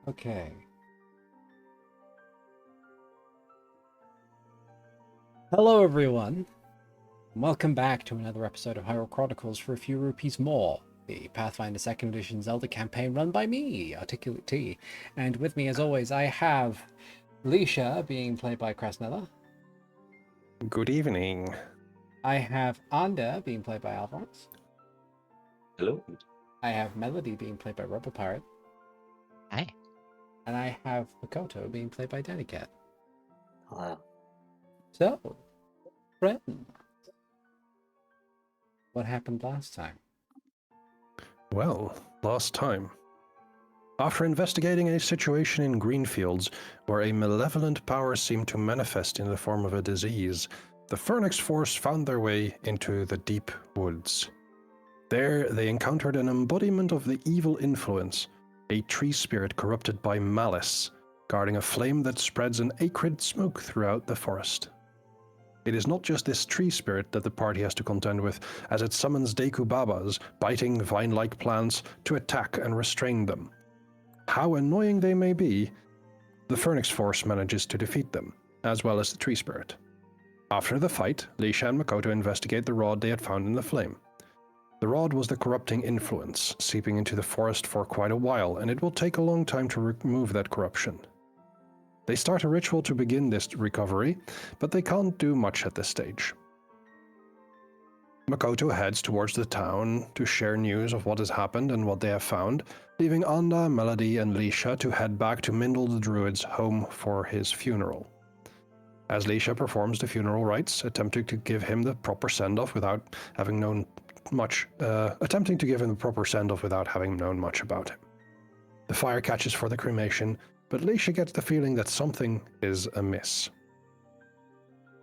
Okay. Hello, everyone. Welcome back to another episode of Hyrule Chronicles for a few rupees more. The Pathfinder 2nd Edition Zelda campaign run by me, Articulate T. And with me, as always, I have Leisha, being played by Krasnella. Good evening. I have Anda, being played by Alphonse. Hello. I have Melody, being played by Rubber Pirate. Hi. And I have Makoto, being played by Danny Cat. Hello. So, friends, what happened last time? Well, last time. After investigating a situation in Greenfields where a malevolent power seemed to manifest in the form of a disease, the Phoenix Force found their way into the deep woods. There, they encountered an embodiment of the evil influence, a tree spirit corrupted by malice, guarding a flame that spreads an acrid smoke throughout the forest. It is not just this tree spirit that the party has to contend with, as it summons Deku Babas, biting vine-like plants, to attack and restrain them. How annoying they may be, the Phoenix Force manages to defeat them, as well as the tree spirit. After the fight, Leisha and Makoto investigate the rod they had found in the flame. The rod was the corrupting influence, seeping into the forest for quite a while, and it will take a long time to remove that corruption. They start a ritual to begin this recovery, but they can't do much at this stage. Makoto heads towards the town to share news of what has happened and what they have found, leaving Anda, Melody, and Leisha to head back to Mindle the Druid's home for his funeral. As Leisha performs the funeral rites, attempting to give him the proper send-off without having known much about him. The fire catches for the cremation, but Leisha gets the feeling that something is amiss.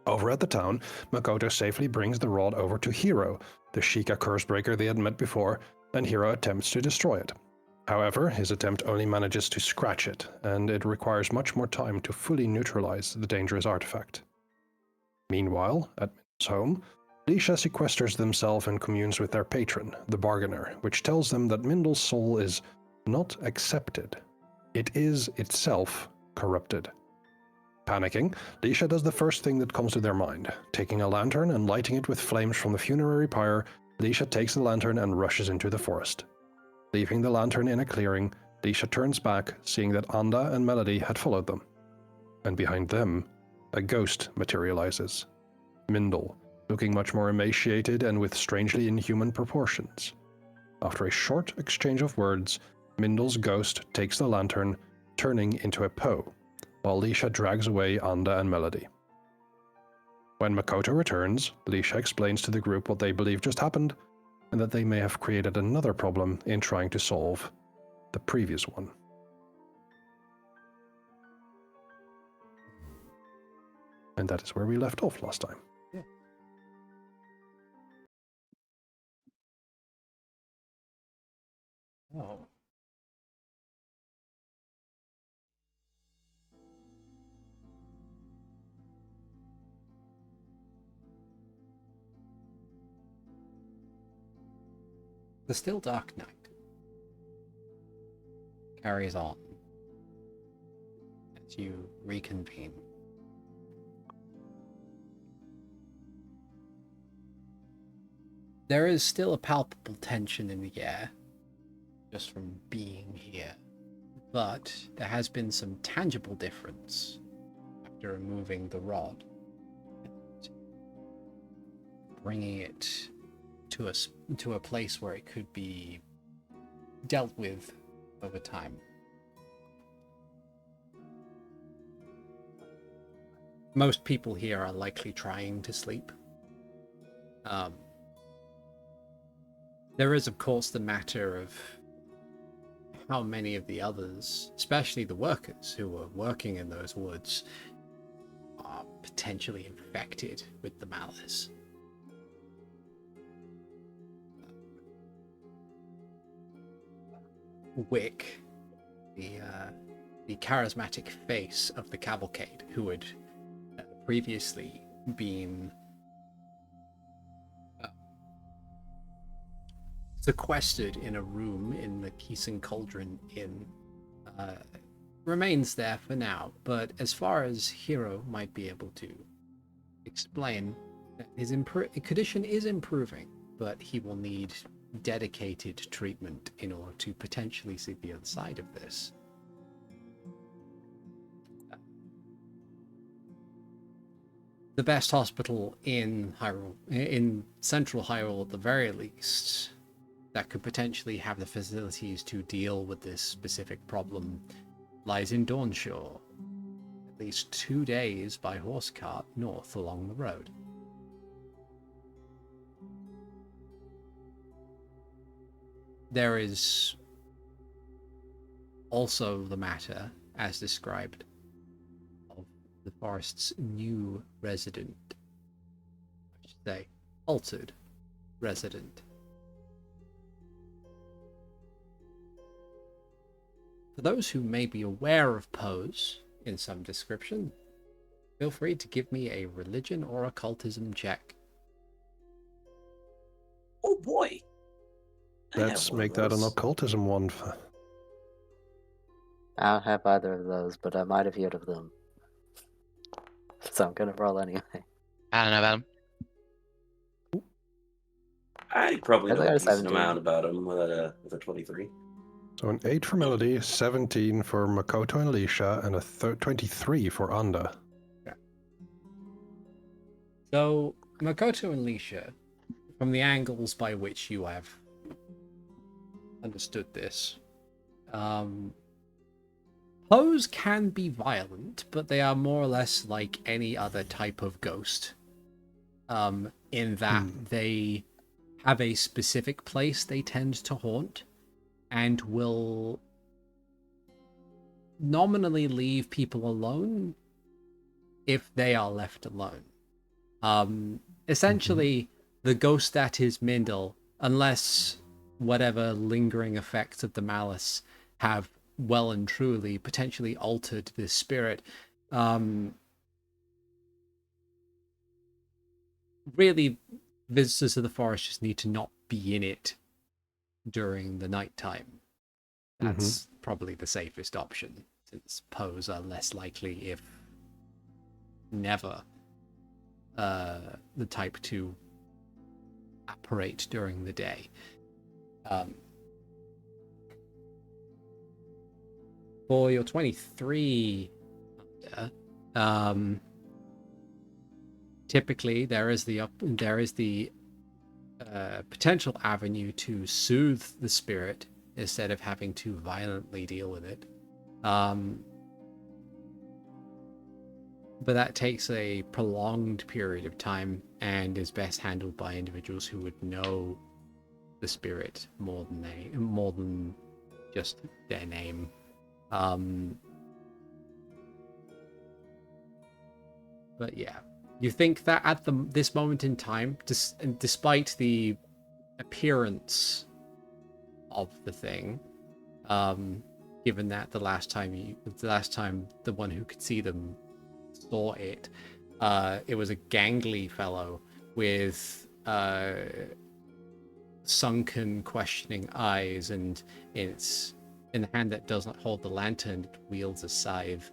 Over at the town, Makoto safely brings the rod over to Hiro, the Sheikah Cursebreaker they had met before, and Hiro attempts to destroy it. However, his attempt only manages to scratch it, and it requires much more time to fully neutralize the dangerous artifact. Meanwhile, at Mindle's home, Leisha sequesters themselves and communes with their patron, the Bargainer, which tells them that Mindle's soul is not accepted. It is itself corrupted. Panicking, Leisha does the first thing that comes to their mind. Taking a lantern and lighting it with flames from the funerary pyre, Leisha takes the lantern and rushes into the forest. Leaving the lantern in a clearing, Leisha turns back, seeing that Anda and Melody had followed them. And behind them, a ghost materializes. Mindle, looking much more emaciated and with strangely inhuman proportions. After a short exchange of words, Mindle's ghost takes the lantern, turning into a Poe, while Leisha drags away Anda and Melody. When Makoto returns, Leisha explains to the group what they believe just happened, and that they may have created another problem in trying to solve the previous one. And that is where we left off last time. Yeah. Oh. The still dark night carries on as you reconvene. There is still a palpable tension in the air, just from being here, but there has been some tangible difference after removing the rod and bringing it to a place where it could be dealt with over time. Most people here are likely trying to sleep. There is, of course, the matter of how many of the others, especially the workers who were working in those woods, are potentially infected with the malice. Wick, the charismatic face of the cavalcade, who had previously been sequestered in a room in the Keeson Cauldron Inn, remains there for now. But as far as Hero might be able to explain, his condition is improving, but he will need dedicated treatment in order to potentially see the other side of this. The best hospital in Hyrule, in central Hyrule at the very least, that could potentially have the facilities to deal with this specific problem, lies in Dawnshore, at least 2 days by horse cart north along the road. There is also the matter, as described, of the forest's new resident. I should say, altered resident. For those who may be aware of Pose in some description, feel free to give me a religion or occultism check. Oh boy! Let's make that an occultism one. I don't have either of those, but I might have heard of them. So I'm gonna roll anyway. I don't know about him. I probably I know think I a was decent 17. amount about him with a 23. So an 8 for Melody, 17 for Makoto and Lisha, and a 23 for Anda. So, Makoto and Lisha, from the angles by which you have understood this, Pose can be violent, but they are more or less like any other type of ghost. In that they have a specific place they tend to haunt, and will nominally leave people alone if they are left alone. Essentially, the ghost that is Mindle, unless whatever lingering effects of the malice have well and truly potentially altered this spirit, really, visitors of the forest just need to not be in it during the nighttime. That's probably the safest option, since Pose are less likely, if never, the type to operate during the day. For your 23, typically there is the potential avenue to soothe the spirit instead of having to violently deal with it. But that takes a prolonged period of time and is best handled by individuals who would know the spirit more than just their name. But yeah, you think that at this moment in time, despite the appearance of the thing, given that the last time the one who could see them saw it, it was a gangly fellow with sunken, questioning eyes, and it's in the hand that does not hold the lantern, it wields a scythe.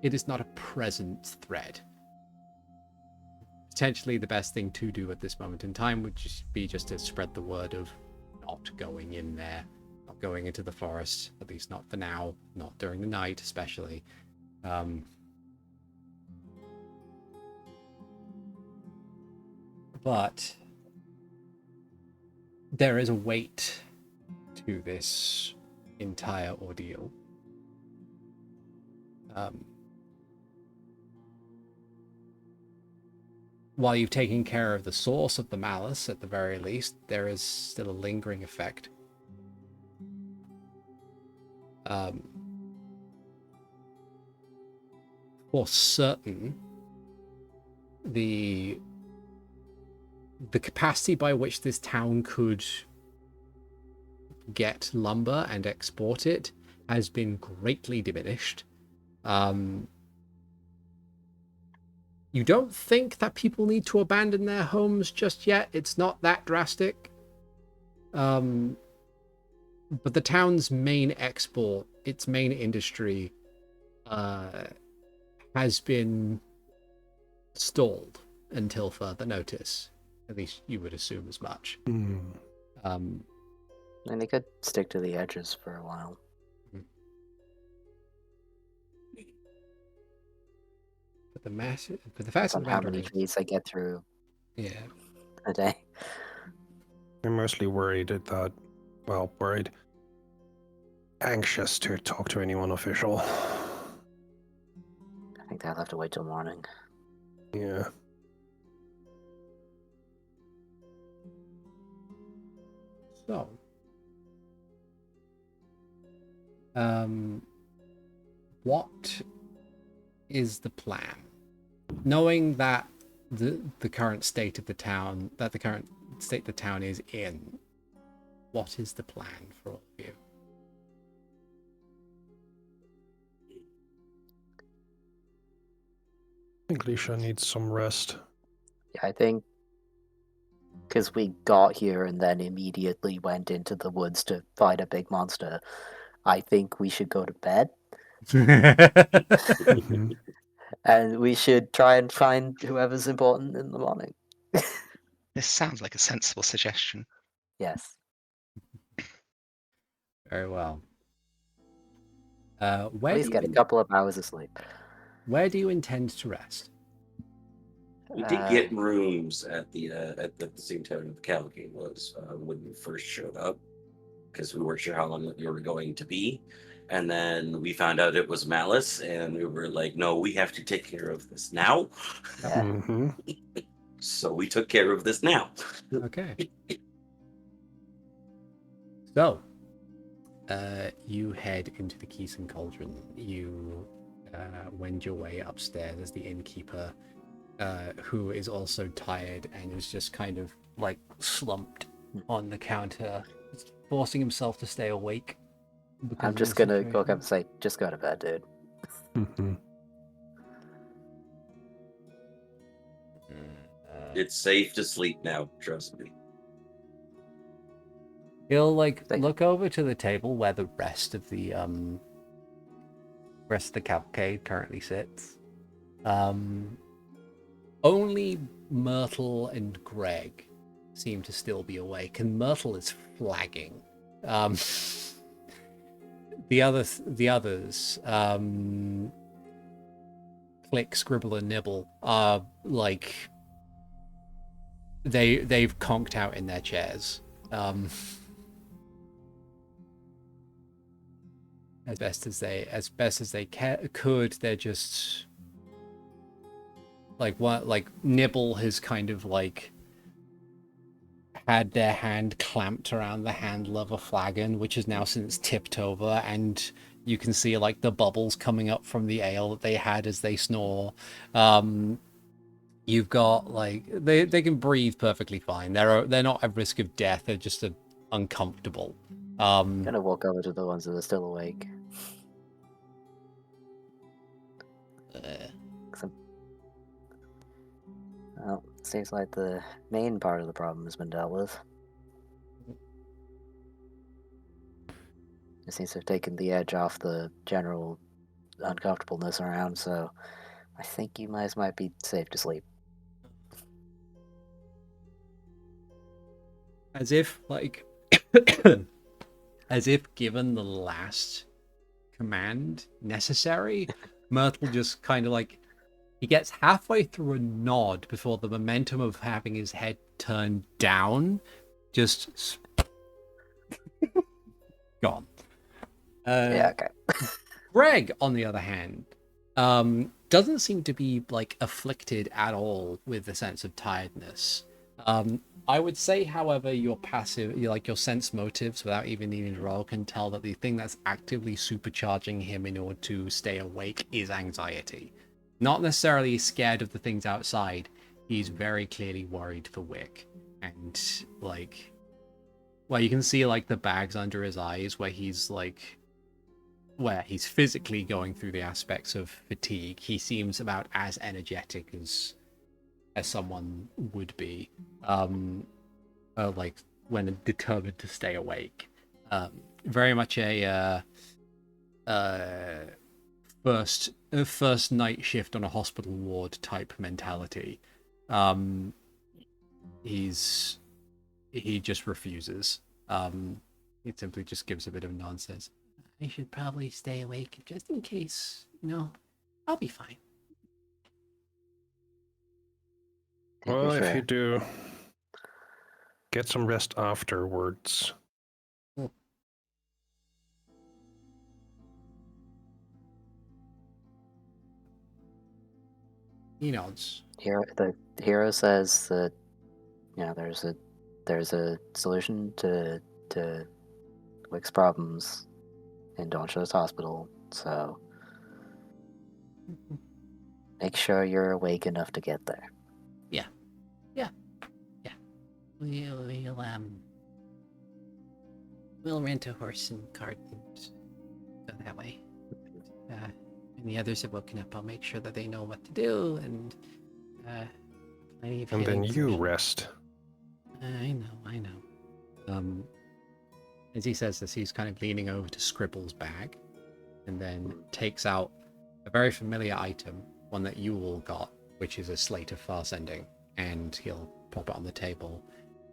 It is not a present threat. Potentially the best thing to do at this moment in time would just be to spread the word of not going in there, not going into the forest, at least not for now, not during the night especially. But there is a weight to this entire ordeal. While you've taken care of the source of the malice, at the very least, there is still a lingering effect. For certain, the capacity by which this town could get lumber and export it has been greatly diminished. You don't think that people need to abandon their homes just yet. It's not that drastic. but the town's main export, its main industry, has been stalled until further notice. At least you would assume as much. Hmm. Um, And they could stick to the edges for a while. but the fact Depends of on the how matter many is, trees they get through yeah, a day. I'm mostly worried that, well, worried, anxious to talk to anyone official. I think they'll have to wait till morning. Yeah. so, what is the plan? Knowing that the current state of the town, is in, what is the plan for all of you? I think Lisha needs some rest. Yeah, I think because we got here and then immediately went into the woods to fight a big monster, I think we should go to bed. Mhm. And we should try and find whoever's important in the morning. This sounds like a sensible suggestion. Yes. Very well. At Where least do get a you couple of hours of sleep. where do you intend to rest? We did get rooms at the same time the cavalcade was when we first showed up, because we weren't sure how long you were going to be, and then we found out it was Malice, and we were like, "No, we have to take care of this now." Yeah. Mhm. So we took care of this now. Okay. So, you head into the Keeson Cauldron. You wend your way upstairs as the innkeeper, who is also tired and is just kind of like slumped on the counter, forcing himself to stay awake. because I'm of just the gonna go up situation. and say, just go to bed, dude. Mhm. It's safe to sleep now, trust me. He'll like Thank- look over to the table where the rest of the cavalcade currently sits. Only Myrtle and Greg seem to still be awake, and Myrtle is flagging. The others, Click, Scribble, and Nibble are like they've conked out in their chairs. As best as they could, they're just like what Nibble has kind of like had their hand clamped around the handle of a flagon, which has now since tipped over, and you can see like the bubbles coming up from the ale that they had as they snore. You've got like they can breathe perfectly fine. They're not at risk of death. They're just uncomfortable. Gonna walk over to the ones that are still awake. Well, seems like the main part of the problem has been dealt with. It seems to have taken the edge off the general uncomfortableness around, so I think you guys might be safe to sleep. As if like as if given the last command necessary, Myrtle just kind of like he gets halfway through a nod before the momentum of having his head turned down just gone. Yeah, okay. Greg, on the other hand, doesn't seem to be like afflicted at all with the sense of tiredness. I would say, however, your sense motives, without even needing to roll, can tell that the thing that's actively supercharging him in order to stay awake is anxiety. Not necessarily scared of the things outside. He's very clearly worried for Wick, and like, well, you can see like the bags under his eyes where he's physically going through the aspects of fatigue. He seems about as energetic as someone would be, like when determined to stay awake. very much a first night shift on a hospital ward type mentality. He just refuses. He simply just gives a bit of a nod and says, I should probably stay awake just in case, I'll be fine. Well, if Sure. you do, get some rest afterwards. He nods. The hero says that there's a solution to Wick's problems in Donshaw's hospital, so make sure you're awake enough to get there. We'll rent a horse and cart and go that way. And the others have woken up. I'll make sure that they know what to do, and plenty of And then healing you sessions. rest. I know. As he says this, he's kind of leaning over to Scribble's bag, and then takes out a very familiar item, one that you all got, which is a slate of far sending, and he'll pop it on the table,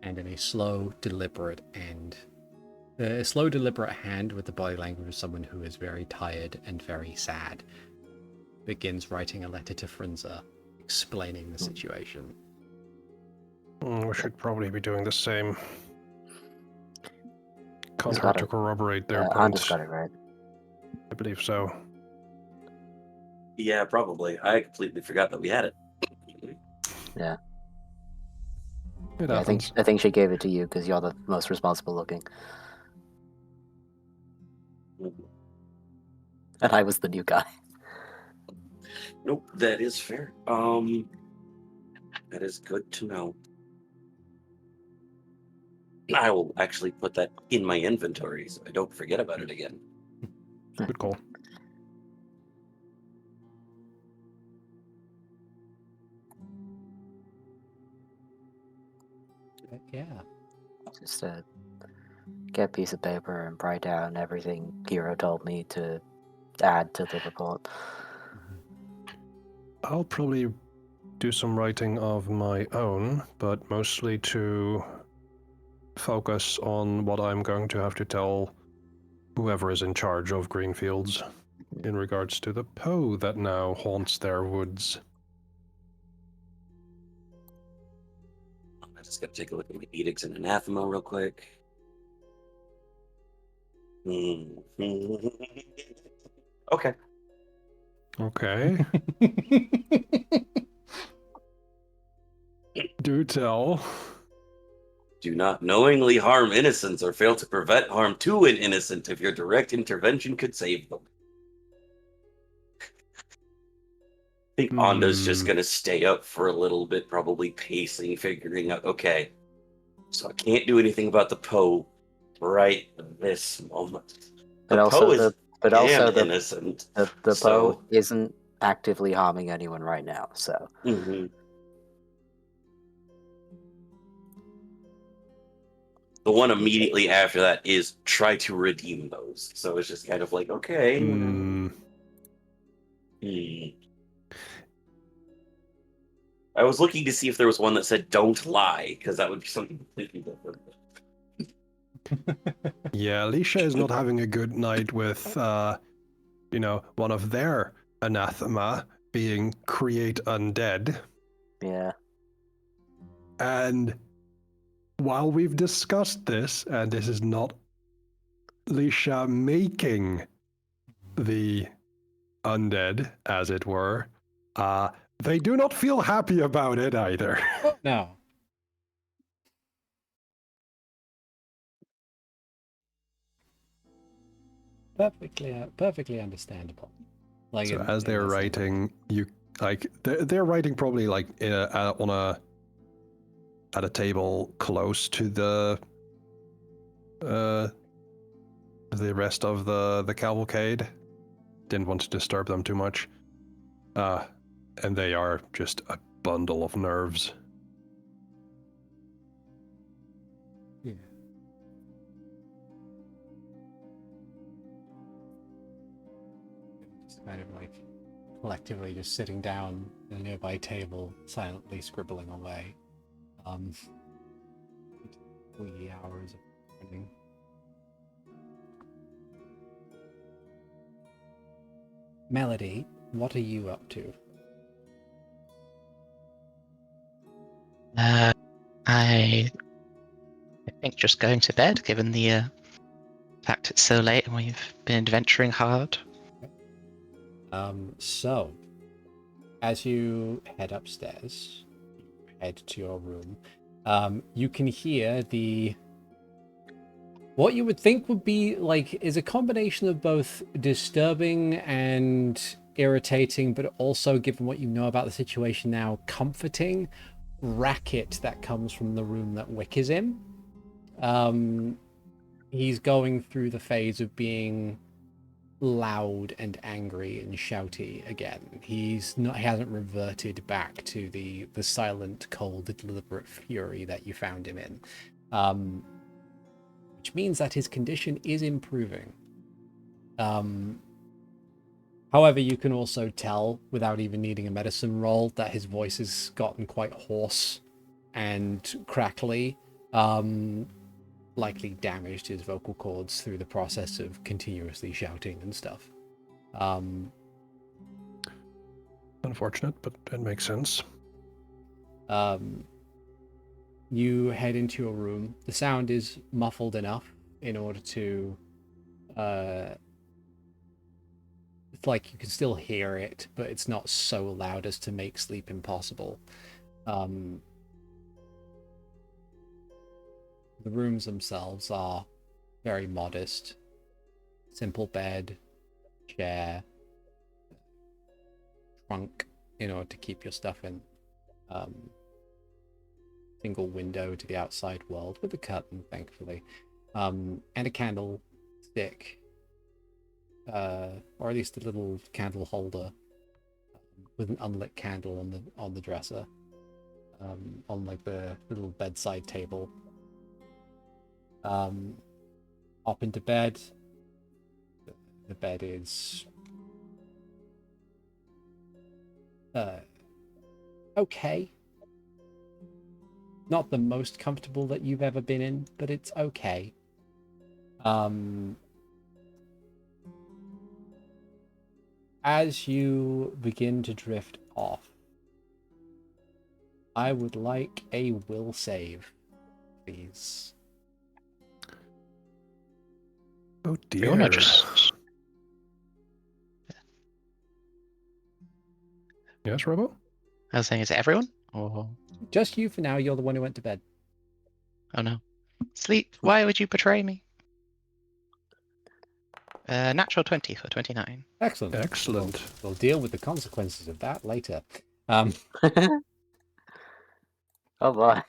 and in a slow, deliberate hand, with the body language of someone who is very tired and very sad, begins writing a letter to Frinza, explaining the situation. We should probably be doing the same. Can't He's hurt got to it. corroborate their Anders points. got it right. I believe so. Yeah, probably. I completely forgot that we had it. Yeah. It I happens. think she gave it to you because you're the most responsible looking, and I was the new guy. Nope, that is fair. That is good to know. I will actually put that in my inventory so I don't forget about it again. Good call. But yeah. Just get a piece of paper and write down everything Hero told me to add to the report. I'll probably do some writing of my own, but mostly to focus on what I'm going to have to tell whoever is in charge of Greenfields in regards to the Poe that now haunts their woods. I just gotta take a look at my edicts and anathema real quick. Okay. Okay. Do tell. Do not knowingly harm innocents or fail to prevent harm to an innocent if your direct intervention could save them. I think Anda's just gonna stay up for a little bit, probably pacing, figuring out, okay, so I can't do anything about the Poe right this moment. The Poe is damn innocent. The Poe isn't actively harming anyone right now, so. Mm-hmm. The one immediately after that is try to redeem those. So it's just kind of like, okay. I was looking to see if there was one that said don't lie, because that would be something completely different. Yeah, Alicia is not having a good night with, one of their anathema being create undead. Yeah. And while we've discussed this, and this is not Alicia making the undead, as it were, they do not feel happy about it either. No. Perfectly understandable. Like so as they're writing, they're writing probably like at a table close to the rest of the cavalcade. Didn't want to disturb them too much. And they are just a bundle of nerves. Yeah. Just kind of like collectively just sitting down at a nearby table, silently scribbling away. 3 hours of running. Melody, what are you up to? I think just going to bed, given the fact it's so late and we've been adventuring hard. So, as you head upstairs, head to your room, you can hear what you would think would be like is a combination of both disturbing and irritating, but also, given what you know about the situation now, comforting racket that comes from the room that Wick is in. He's going through the phase of being loud and angry and shouty again. He hasn't reverted back to the silent, cold, deliberate fury that you found him in. Which means that his condition is improving. However, you can also tell, without even needing a medicine roll, that his voice has gotten quite hoarse and crackly. Likely damaged his vocal cords through the process of continuously shouting and stuff. Unfortunate, but it makes sense. You head into your room. The sound is muffled enough in order to it's like you can still hear it, but it's not so loud as to make sleep impossible. The rooms themselves are very modest. Simple bed, chair, trunk in order to keep your stuff in. Single window to the outside world with a curtain, thankfully. And a candlestick. Or at least a little candle holder with an unlit candle on the dresser. On like the little bedside table. Hop into bed. The bed is okay. Not the most comfortable that you've ever been in, but it's okay. As you begin to drift off, I would like a will save, please. Oh You dear. wanna just Yes, Robo? I was saying, is it everyone? Or Just you for now. You're the one who went to bed. oh no. Sleep, why would you betray me? Natural 20 for 29. Excellent. Excellent. We'll deal with the consequences of that later. Oh boy.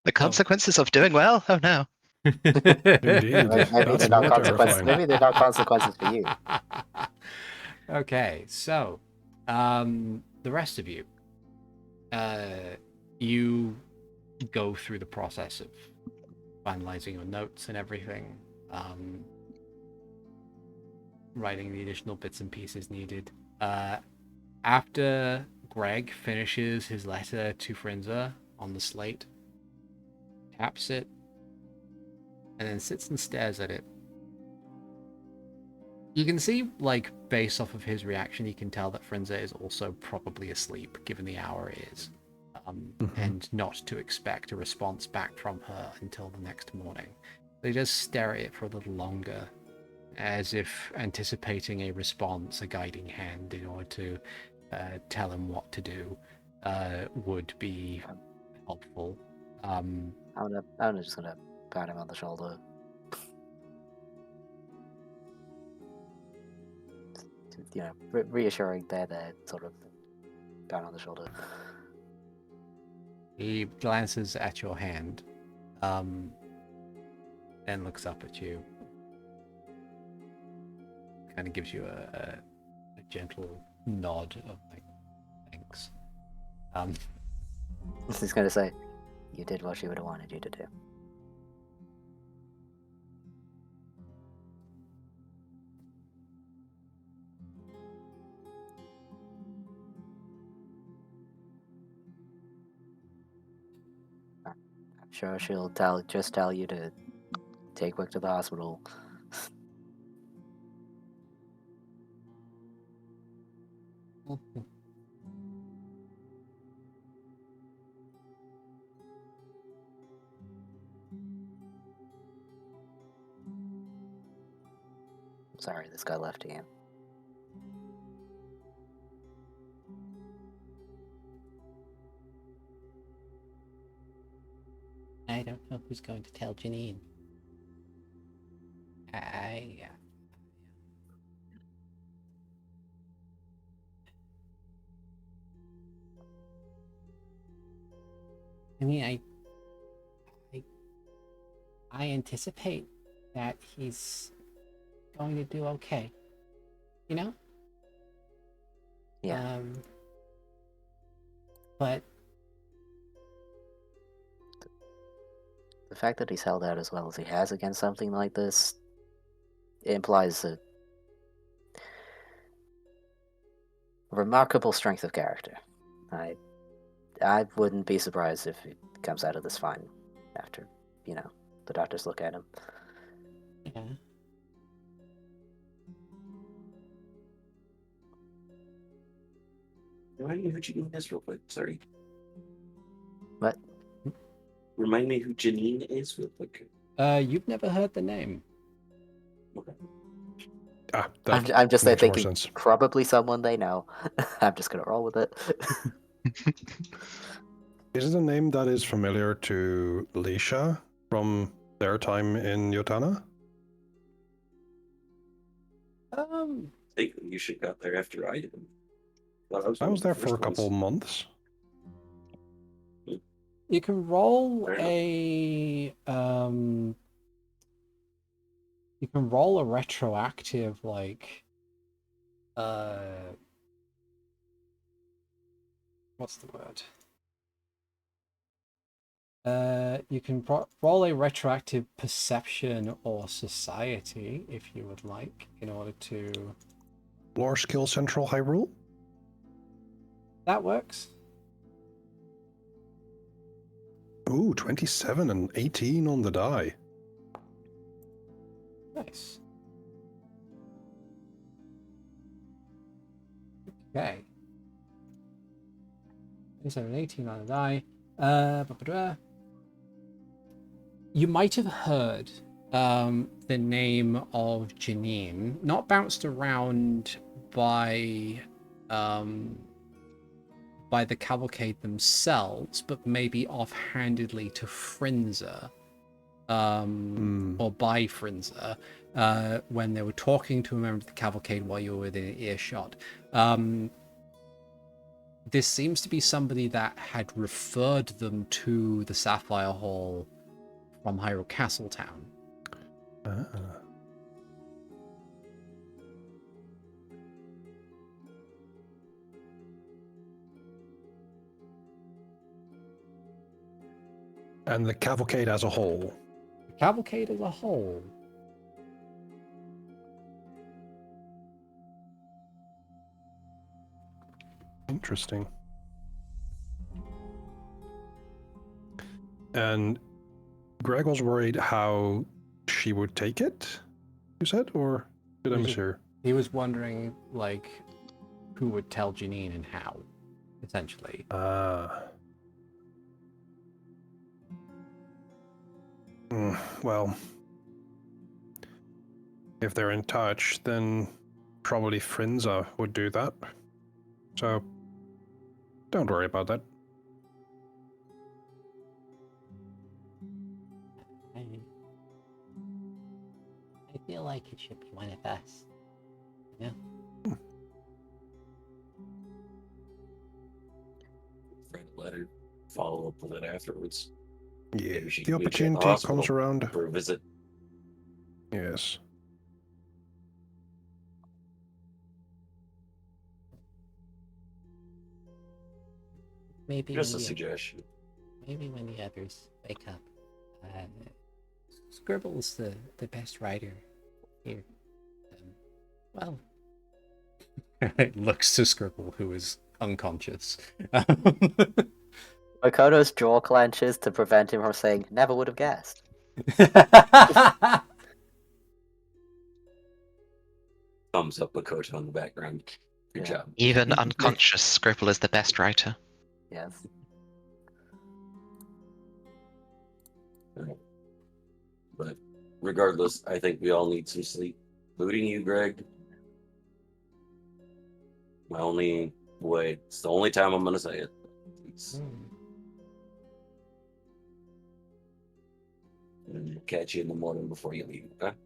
The consequences of doing well? Oh no. Indeed. Maybe That's they're not more consequences. terrifying. Maybe they're not consequences for you. Okay, so the rest of you, you go through the process of finalizing your notes and everything, writing the additional bits and pieces needed. After Greg finishes his letter to Frinza on the slate, taps it, and then sits and stares at it. You can see, like, based off of his reaction, you can tell that Frinza is also probably asleep, given the hour it is, and not to expect a response back from her until the next morning. They just stare at it for a little longer, as if anticipating a response, a guiding hand, in order to tell him what to do would be helpful. I'm just gonna pat him on the shoulder. You know, reassuring they're sort of pat on the shoulder. He glances at your hand, then looks up at you. Kind of gives you a gentle nod of like, thanks. He's gonna say, "You did what she would have wanted you to do." Sure, she'll just tell you to take Wick to the hospital. Sorry, this got left again. I don't know who's going to tell Janine. I mean, I anticipate that he's going to do okay. You know? Yeah. But The fact that he's held out as well as he has against something like this implies a remarkable strength of character. I wouldn't be surprised if he comes out of this fine after, the doctors look at him. yeah. Remind me who Janine is real quick. Sorry. But Remind me who Janine is real quick. You've never heard the name. Okay. I'm just makes more thinking sense. probably someone they know. I'm just gonna roll with it. Is it a name that is familiar to Leisha from their time in Yotana? I think you should got there after I did. I was there for a couple months. You can roll Fair enough. you can roll a retroactive what's the word? You can roll a retroactive perception or society if you would like, in order to. Lore Skill Central Hyrule? That works. Ooh, 27 and 18 on the die. Nice. Okay. 27 and 18 on the die. You might have heard the name of Janine, not bounced around by the cavalcade themselves, but maybe offhandedly to Frinza, or by Frinza, when they were talking to a member of the cavalcade while you were within earshot. This seems to be somebody that had referred them to the Sapphire Hall from Hyrule Castle Town. And the cavalcade as a whole. The cavalcade as a whole. Interesting. And Greg was worried how she would take it, you said? Or did I mishear? He was wondering, who would tell Janine and how, essentially. Well, if they're in touch, then probably Frinza would do that. So, don't worry about that. I feel like it should be one of us. Yeah. Write a letter, follow up with it afterwards. Yeah, Maybe she the can meet you at the opportunity comes hospital around. for a visit. Yes. Maybe Just a suggestion. Maybe when the others wake up, Scribble's the best writer here. Well, it looks to Scribble, who is unconscious. Makoto's jaw clenches to prevent him from saying, "Never would have guessed." Thumbs up Makoto in the background. Good Yeah. job. Even unconscious, Scribble is the best writer. Yes. But regardless, I think we all need some sleep, including you, Greg. My only way. It's the only time I'm gonna say it. And catch you in the morning before you leave. Okay?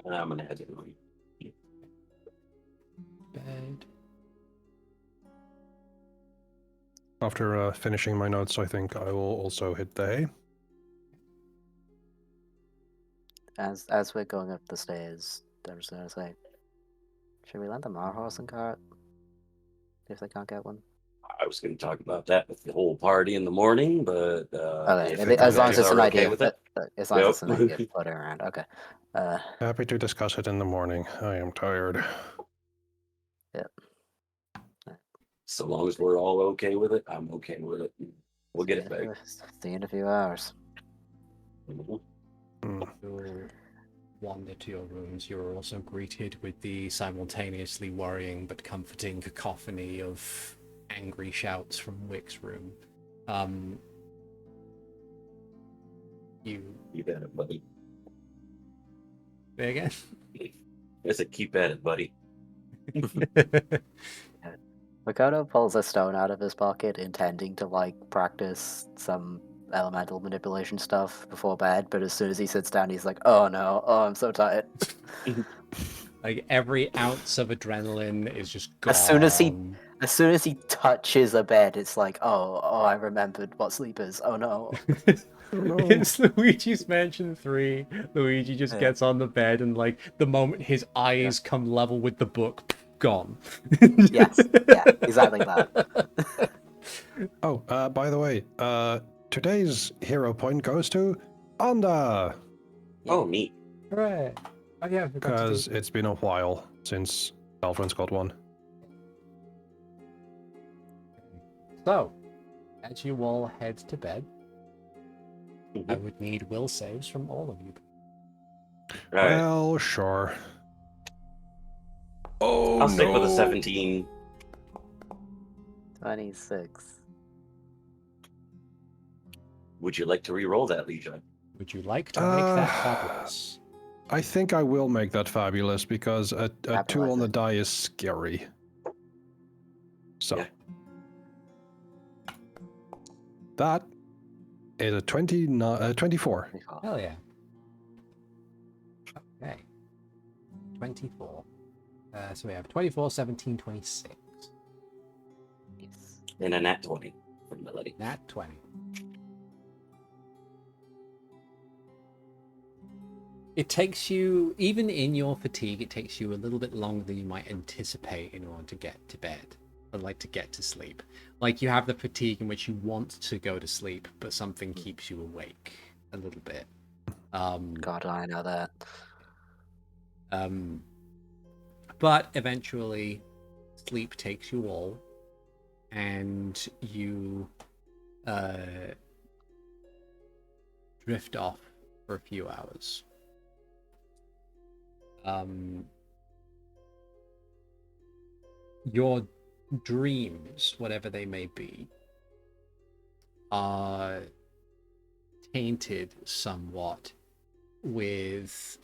And I'm gonna head in. Bed. After finishing my notes, I think I will also hit the hay. As we're going up the stairs, I'm just gonna say, should we lend them our horse and cart if they can't get one? I was going to talk about that with the whole party in the morning, but Okay, if as you long as guys it's an are idea, okay with it, as long as it's an Yep. idea floating around. Okay. Happy to discuss it in the morning. I am tired. so long as we're all okay with it, I'm okay with it. We'll get it back. See you in a few hours. Mhm. You'll wander to your rooms. You're also greeted with the simultaneously worrying but comforting cacophony of angry shouts from Wick's room. You Keep at it, buddy. say again? I said, keep at it, buddy. Makoto pulls a stone out of his pocket, intending to practice some elemental manipulation stuff before bed. But as soon as he sits down, he's like, "Oh no! Oh, I'm so tired." Like every ounce of adrenaline is just gone. As soon as he touches a bed, it's like, "Oh, I remembered what sleep is. Oh no!" No. It's Luigi's Mansion 3. Luigi just Yeah. gets on the bed and the moment his eyes come level with the book, gone. Yes, yeah, exactly that. Oh, by the way, today's hero point goes to Anda, Oh, neat. Hooray. Oh yeah, I forgot to because do- it's been a while since Alfred's got one. So, as you all head to bed, I Mhm. would need will saves from all of you. All right. Well, sure. Oh, I'll stick with a no. 17. 26. Would you like to re-roll that, Leisha? Would you like to make that fabulous? I think I will make that fabulous because a 2 on the Fabulous. die is scary. So. Yeah. That is a 24. Hell yeah. Okay. 24. So we have 24, 17, 26. Yes. And a nat 20 from Melody. Nat 20. It takes you, even in your fatigue, it takes you a little bit longer than you might anticipate in order to get to bed. Or to get to sleep. Like you have the fatigue in which you want to go to sleep, but something keeps you awake a little bit. God, I know that. But eventually, sleep takes you all, and you drift off for a few hours. Your dreams, whatever they may be, are tainted somewhat with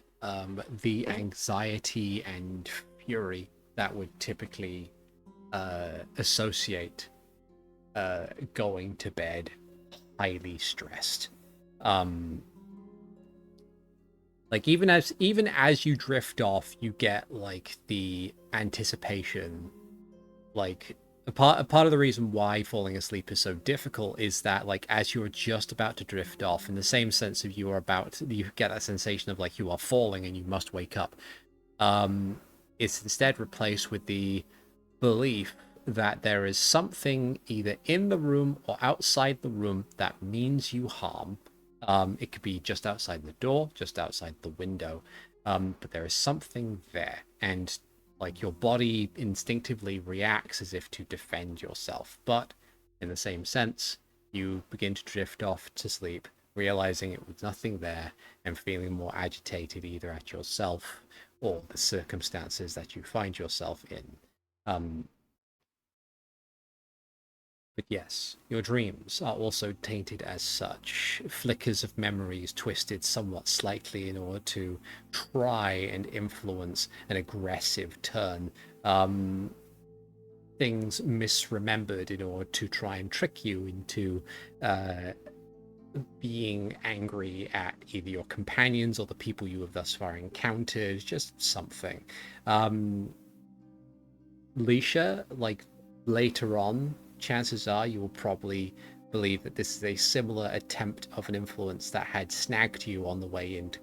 the anxiety and fury that would typically associate going to bed highly stressed. Even as you drift off, you get the anticipation. A part of the reason why falling asleep is so difficult is that as you're just about to drift off, in the same sense of you get that sensation of you are falling and you must wake up. It's instead replaced with the belief that there is something either in the room or outside the room that means you harm. It could be just outside the door, just outside the window, but there is something there, and Like your body instinctively reacts as if to defend yourself, but in the same sense, you begin to drift off to sleep, realizing it was nothing there and feeling more agitated either at yourself or the circumstances that you find yourself in. But yes, your dreams are also tainted as such, flickers of memories twisted somewhat slightly in order to try and influence an aggressive turn. Things misremembered in order to try and trick you into being angry at either your companions or the people you have thus far encountered, just something. Leisha, like later on, chances are you will probably believe that this is a similar attempt of an influence that had snagged you on the way into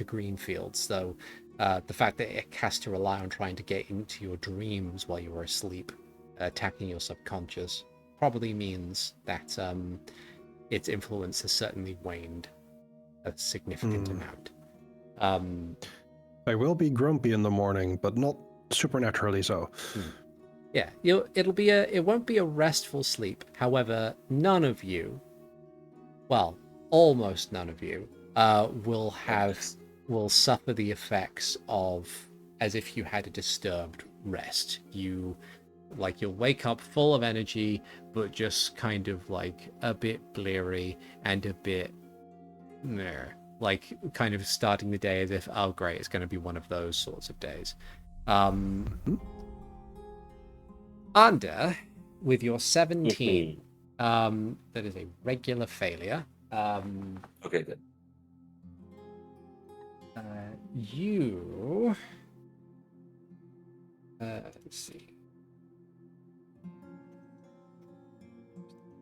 Greenfields, though the fact that it has to rely on trying to get into your dreams while you were asleep, attacking your subconscious, probably means that its influence has certainly waned a significant amount. I will be grumpy in the morning, but not supernaturally so. Yeah, it won't be a restful sleep. However, none of you, well, almost none of you, will suffer the effects of as if you had a disturbed rest. You'll wake up full of energy, but just kind of like a bit bleary and a bit like kind of starting the day as if, oh great, it's going to be one of those sorts of days. Anda, with your 17, that is a regular failure. Okay, good. You let's see.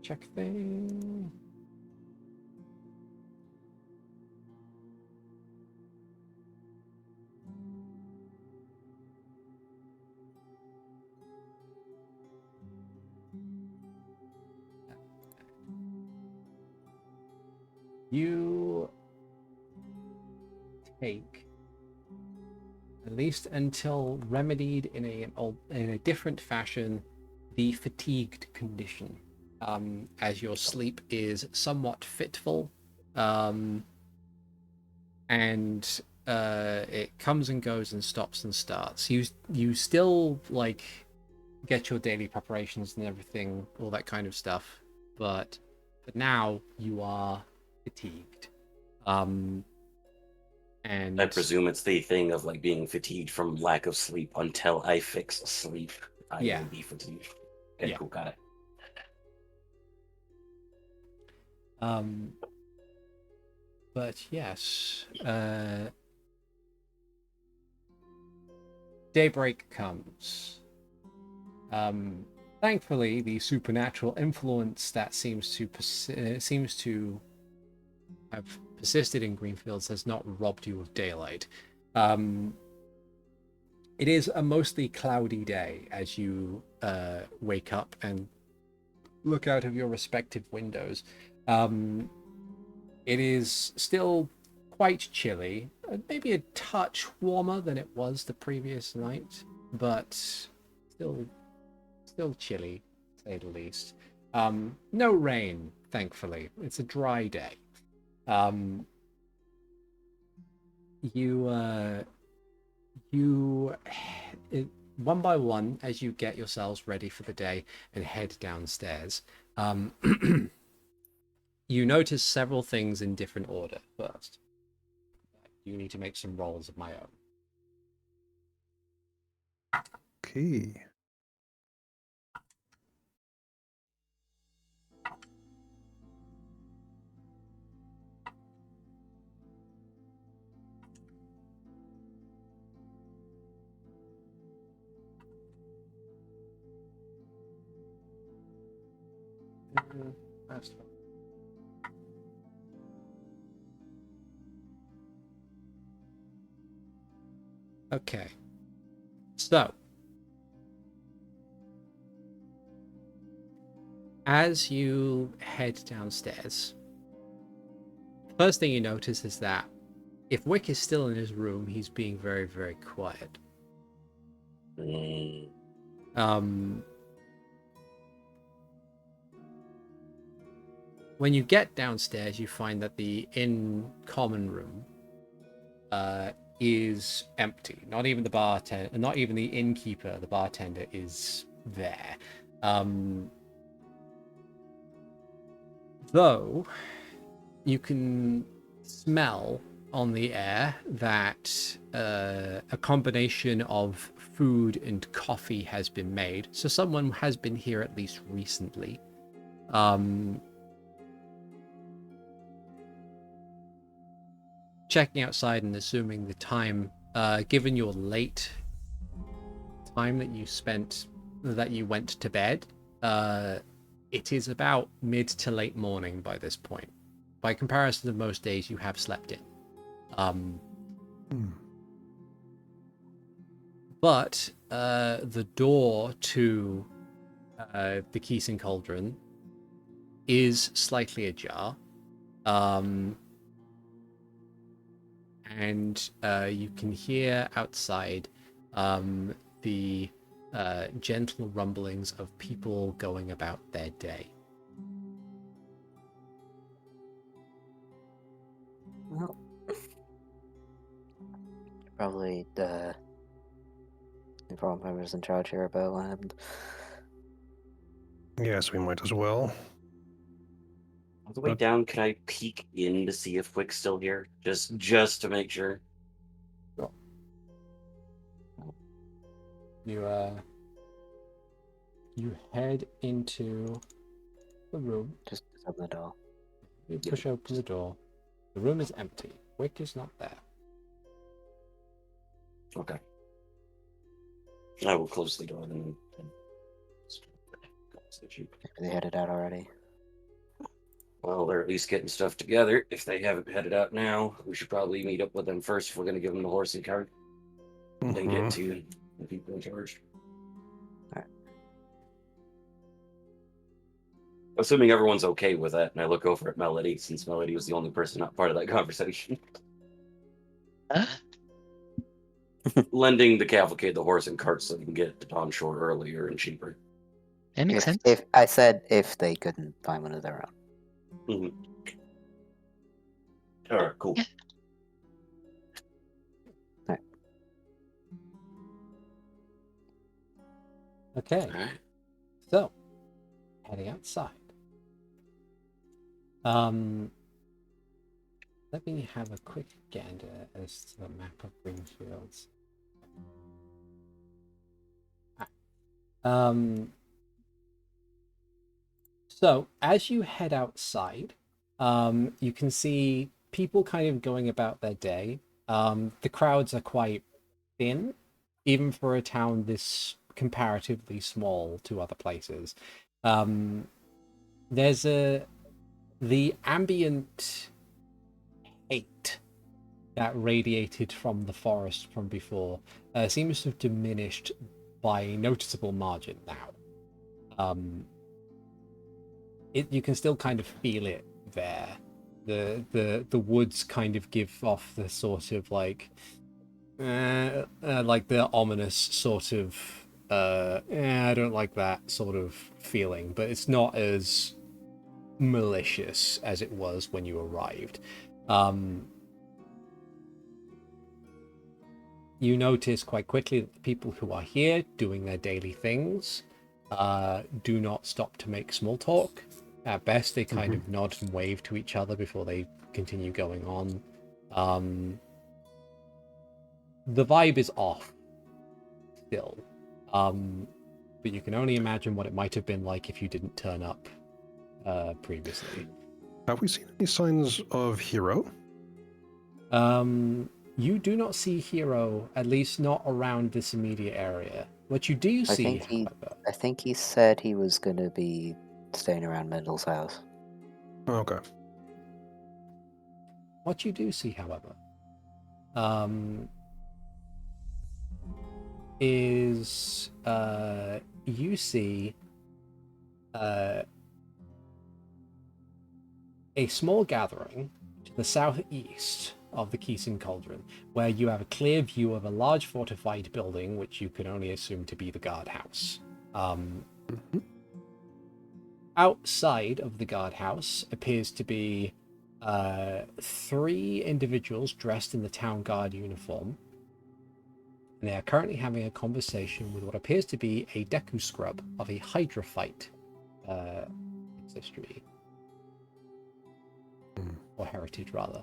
Check thing. You take, at least until remedied in a different fashion, the fatigued condition, as your sleep is somewhat fitful, and it comes and goes and stops and starts. You still like get your daily preparations and everything, all that kind of stuff, but now you are fatigued. And I presume it's the thing of like being fatigued from lack of sleep. Until I fix sleep, I will be fatigued. Okay, cool, got it. But yes, daybreak comes. Thankfully, the supernatural influence that seems to have persisted in Greenfields has not robbed you of daylight. It is a mostly cloudy day as you wake up and look out of your respective windows. It is still quite chilly, maybe a touch warmer than it was the previous night, but still chilly, to say the least. No rain, thankfully. It's a dry day. You one by one, as you get yourselves ready for the day and head downstairs, you notice several things in different order. First, you need to make some rolls of my own. Okay. First one. Okay, so as you head downstairs, first thing you notice is that if Wick is still in his room, he's being very, very quiet. When you get downstairs, you find that the inn common room is empty. Not even the bartender, not even the innkeeper, the bartender, is there. Though you can smell on the air that a combination of food and coffee has been made. So someone has been here at least recently. Checking outside and assuming the time, given your late time that you went to bed, it is about mid to late morning by this point. By comparison to most days, you have slept in. But the door to the Keesing Cauldron is slightly ajar. And you can hear outside the gentle rumblings of people going about their day. Well, probably inform whoever's in charge here about what happened. Yes, we might as well. On the way down, can I peek in to see if Quick's still here? Just to make sure. Sure. You head into the room. Just open the door. You push open the door. The room is empty. Quick is not there. Okay. I will close the door then. Maybe they headed out already. Well, they're at least getting stuff together. If they haven't headed out now, we should probably meet up with them first if we're going to give them the horse and cart. Then get to the people in charge. Alright. Assuming everyone's okay with that, and I look over at Melody, since Melody was the only person not part of that conversation. Lending the cavalcade the horse and cart so they can get to Dawn Shore earlier and cheaper. It makes sense. If I said if they couldn't find one of their own. All right, cool. Yeah. All right. Okay. All right. So, heading outside. Let me have a quick gander as to the map of Greenfields. So, as you head outside, you can see people kind of going about their day. The crowds are quite thin, even for a town this comparatively small to other places. There's the ambient hate that radiated from the forest from before seems to have diminished by a noticeable margin now. You can still kind of feel it there. The woods kind of give off the sort of like the ominous sort of I don't like that sort of feeling, but it's not as malicious as it was when you arrived. You notice quite quickly that the people who are here doing their daily things do not stop to make small talk. At best, they kind of nod and wave to each other before they continue going on. The vibe is off still, but you can only imagine what it might have been like if you didn't turn up previously. Have we seen any signs of Hero? You do not see Hero, at least not around this immediate area. What you do see, however... I think he said he was going to be staying around Mendel's house. Okay. What you do see, however, is you see a small gathering to the southeast of the Keeson Cauldron, where you have a clear view of a large fortified building, which you can only assume to be the guardhouse. Outside of the guardhouse appears to be 3 individuals dressed in the town guard uniform. And they are currently having a conversation with what appears to be a Deku scrub of a Hydrophyte ancestry. Or heritage, rather.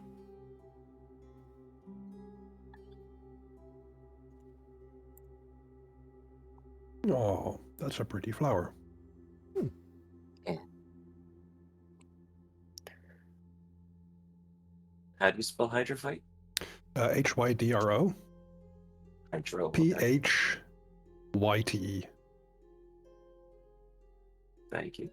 Oh, that's a pretty flower. Yeah. How do you spell hydrophyte? Hydro. Hydro. Phyte. Thank you.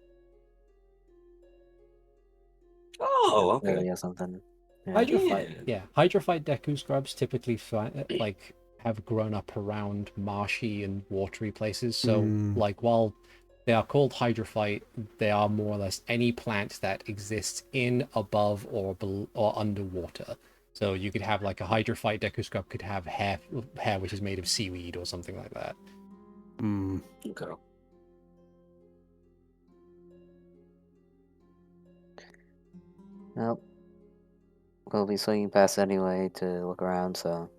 Oh, okay. Really or something. Yeah. Hydrophyte Deku scrubs typically have grown up around marshy and watery places. So, while they are called hydrophyte, they are more or less any plant that exists in, above, or underwater. So you could have like a hydrophyte Deku scrub could have hair which is made of seaweed or something like that. Okay. Well, we'll be swinging past anyway to look around, so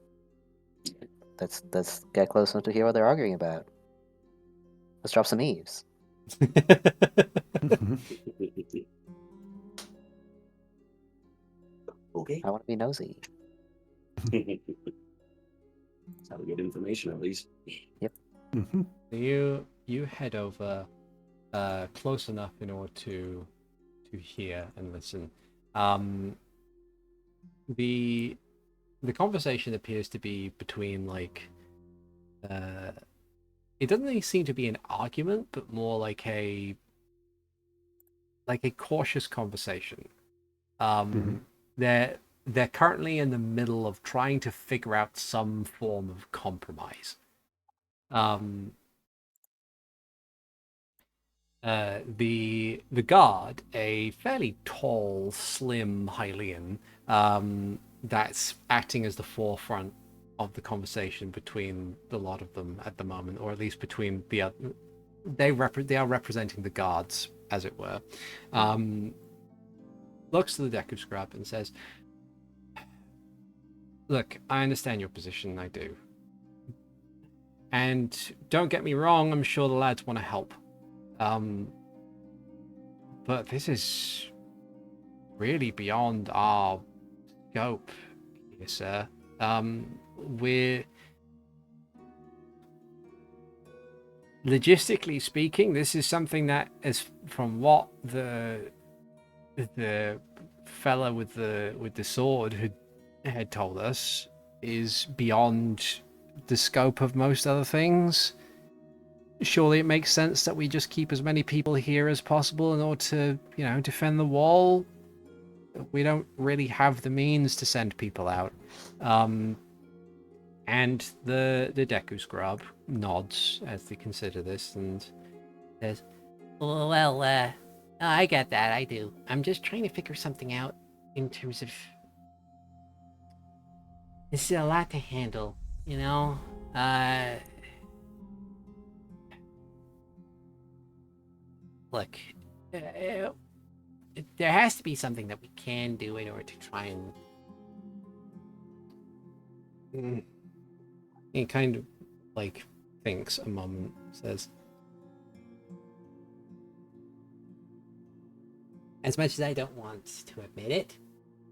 let's get close enough to hear what they're arguing about. Let's drop some eaves. Okay. I want to be nosy. That's how we get information, at least. Yep. You head over close enough in order to hear and listen. The conversation appears to be between it doesn't really seem to be an argument, but more like a cautious conversation. They're currently in the middle of trying to figure out some form of compromise. The guard, a fairly tall, slim Hylian, that's acting as the forefront of the conversation between the lot of them at the moment, or at least between the other. They are representing the guards, as it were. Looks to the Deku scrub and says, "Look, I understand your position, I do. And don't get me wrong, I'm sure the lads want to help. But this is really beyond our scope here, sir. We're logistically speaking, this is something that is from what the fella with the sword had told us is beyond the scope of most other things. Surely it makes sense that we just keep as many people here as possible in order to, defend the wall. We don't really have the means to send people out." And the Deku scrub nods as they consider this and says, "Well, I get that, I do. I'm just trying to figure something out in terms of... This is a lot to handle, Look, there has to be something that we can do in order to try and..." He kind of thinks a moment, says, "As much as I don't want to admit it,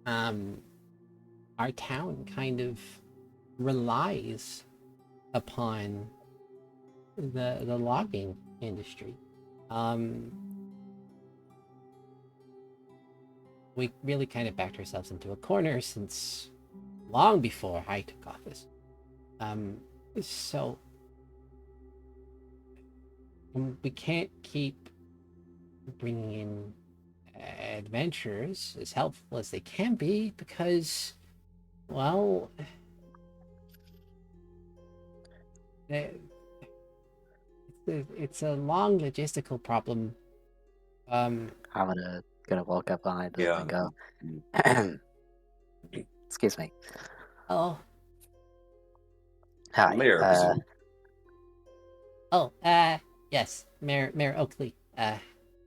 our town kind of relies upon the logging industry. We really kind of backed ourselves into a corner since long before I took office. So we can't keep bringing in adventurers as helpful as they can be because, well, it's a long logistical problem. I'm gonna walk up behind them and go. Excuse me. Oh, Hi. Mayor, I presume. oh, yes, Mayor Oakley.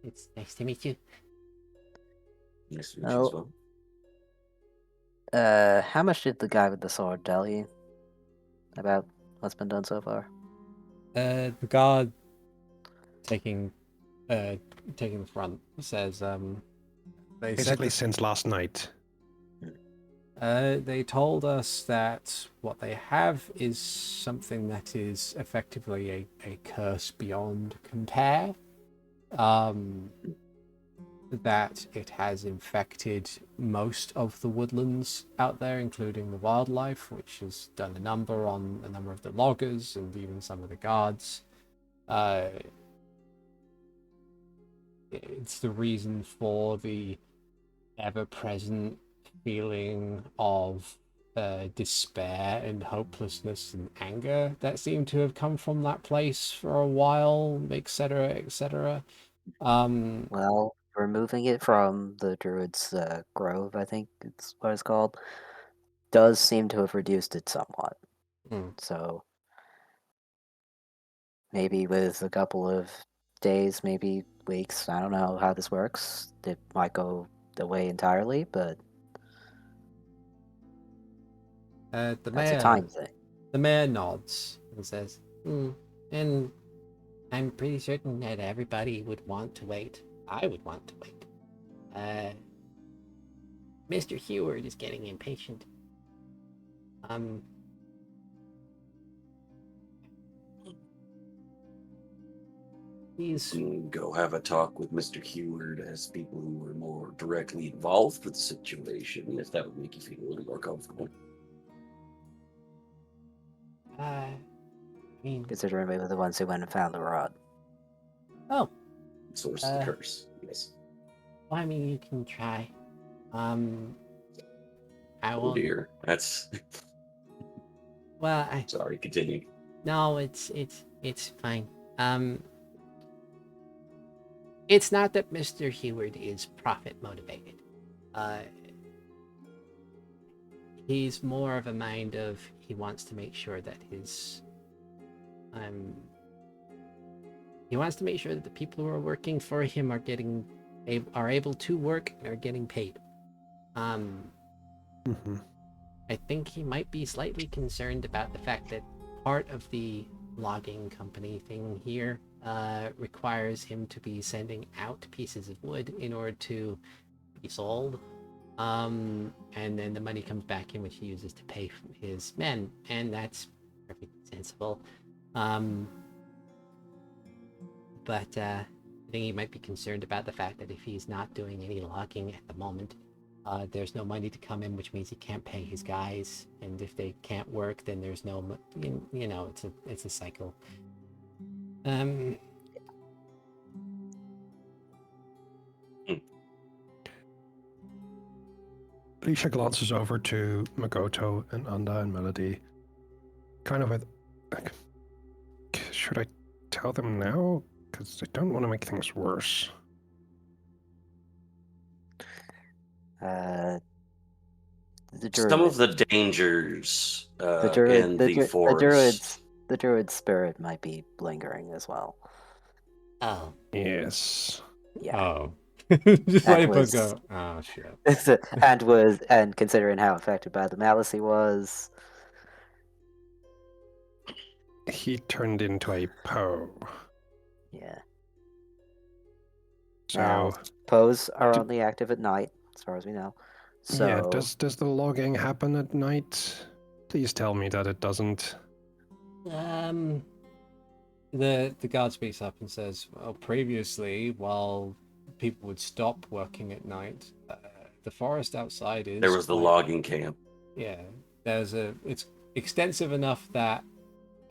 It's nice to meet you. Nice to meet you as Oh. well. How much did the guy with the sword tell you about what's been done so far? The guard taking the front says, they said Basically, since last night. they told us that what they have is something that is effectively a curse beyond compare. That it has infected most of the woodlands out there, including the wildlife, which has done a number on a number of the loggers and even some of the guards. It's the reason for the ever-present feeling of despair and hopelessness and anger that seem to have come from that place for a while, etc., etc. Well, removing it from the druid's grove, I think it's what it's called, does seem to have reduced it somewhat. So maybe with a couple of days, maybe weeks, I don't know how this works, it might go away entirely, but The that's a time thing. The mayor nods and says, and I'm pretty certain that everybody would want to wait. I would want to wait. Mr. Heward is getting impatient. He's Go have a talk with Mr. Heward as people who were more directly involved with the situation, if that would make you feel a little more comfortable. I mean, Considering we were the ones who went and found the rod. oh, Source of the curse, yes. well, I mean, you can try. I Oh won't. dear, that's. Well, Sorry, continue. No, it's fine. It's not that Mr. Heward is profit motivated. He's more of a mind of he wants to make sure that he wants to make sure that the people who are working for him are able to work and are getting paid. I think he might be slightly concerned about the fact that part of the logging company thing here requires him to be sending out pieces of wood in order to be sold. And then the money comes back in, which he uses to pay his men, and that's perfectly sensible. But I think he might be concerned about the fact that if he's not doing any logging at the moment, there's no money to come in, which means he can't pay his guys, and if they can't work, then there's no, it's a cycle. Alicia glances over to Makoto and Anda and Melody, kind of with, like, should I tell them now? Because I don't want to make things worse. Some of the dangers in the forest. The druid's spirit might be lingering as well. Oh. Yes. Yeah. Oh. Just let it go. Oh shit. and considering how affected by the malice he was, He turned into a Poe. yeah. So Now, Poes are only active at night, as far as we know. So yeah, does the logging happen at night? Please tell me that it doesn't. The guard speaks up and says, well, previously, while people would stop working at night, the forest outside is... There was the logging camp. Yeah, it's extensive enough that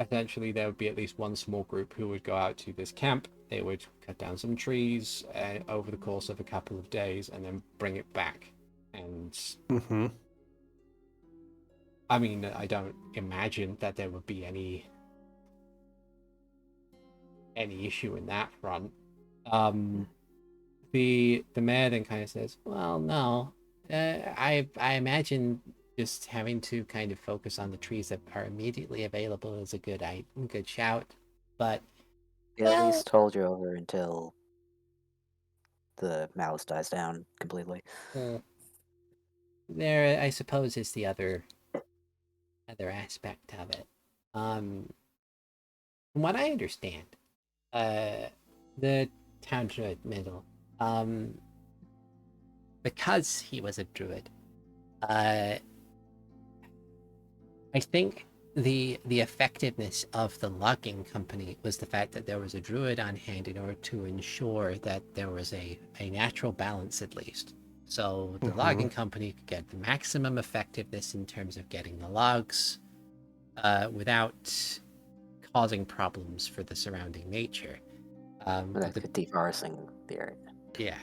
essentially there would be at least one small group who would go out to this camp. They would cut down some trees over the course of a couple of days and then bring it back. And I mean, I don't imagine that there would be any issue in that front. The mayor then kind of says, well, no, I imagine just having to kind of focus on the trees that are immediately available is a good shout. But Yeah, at least hold you over until the malice dies down completely. there, I suppose, is the other aspect of it. From what I understand, the town druid Middle, because he was a druid, I think the effectiveness of the logging company was the fact that there was a druid on hand in order to ensure that there was a natural balance at least. So the logging company could get the maximum effectiveness in terms of getting the logs without causing problems for the surrounding nature. Like deforesting the area. Yeah.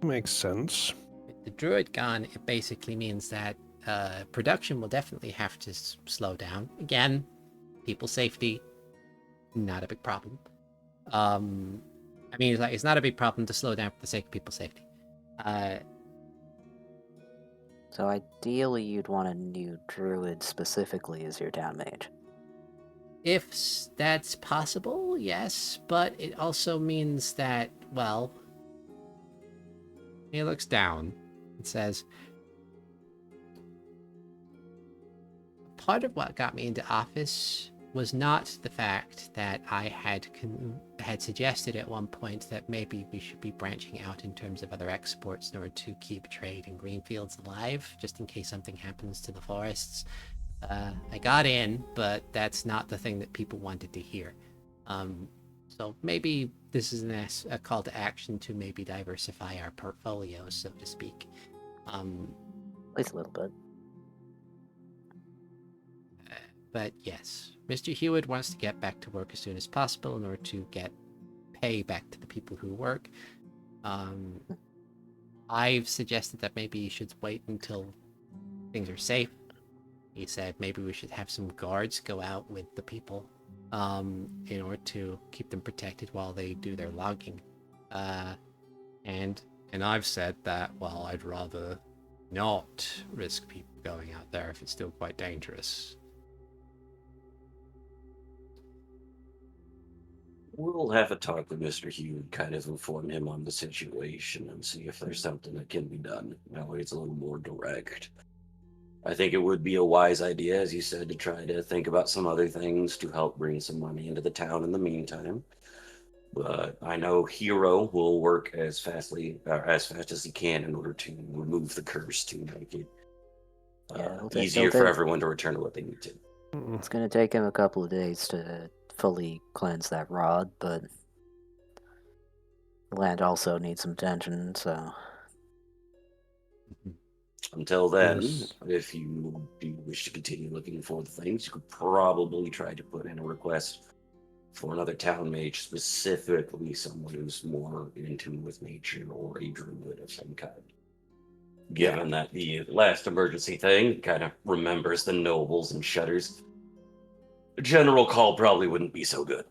Makes sense. With the druid gone, it basically means that production will definitely have to slow down. Again, people safety, not a big problem. I mean, it's not a big problem to slow down for the sake of people's safety. So ideally, you'd want a new druid specifically as your town mage. If that's possible, yes, but it also means that, well, he looks down and says, part of what got me into office was not the fact that I had suggested at one point that maybe we should be branching out in terms of other exports in order to keep trade in greenfields alive, just in case something happens to the forests. I got in, but that's not the thing that people wanted to hear. So maybe this is a call to action to maybe diversify our portfolio, so to speak. At least a little bit. But yes, Mr. Hewitt wants to get back to work as soon as possible in order to get pay back to the people who work. I've suggested that maybe you should wait until things are safe. He said maybe we should have some guards go out with the people in order to keep them protected while they do their logging. And I've said that, well, I'd rather not risk people going out there if it's still quite dangerous. We'll have a talk with Mr. Hugh, kind of inform him on the situation and see if there's something that can be done. That way it's a little more direct. I think it would be a wise idea, as you said, to try to think about some other things to help bring some money into the town in the meantime. But I know Hero will work as fast as he can in order to remove the curse to make it easier for everyone to return to what they need to. It's going to take him a couple of days to fully cleanse that rod, but the land also needs some attention, so... Until then, if you do wish to continue looking for the things, you could probably try to put in a request for another town mage, specifically someone who's more in tune with nature or a druid of some kind. Given that the last emergency thing kind of remembers the nobles and shudders, a general call probably wouldn't be so good.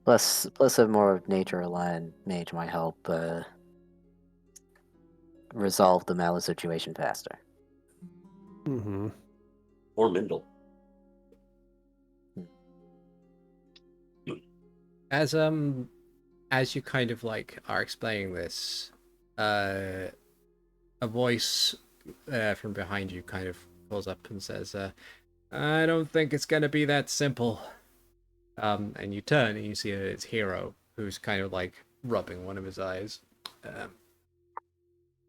Plus a more nature-aligned mage might help resolve the malice situation faster. Or Mindle. As you kind of like are explaining this, a voice from behind you kind of pulls up and says, I don't think it's gonna be that simple. And you turn and you see that it's Hero, who's kind of like rubbing one of his eyes.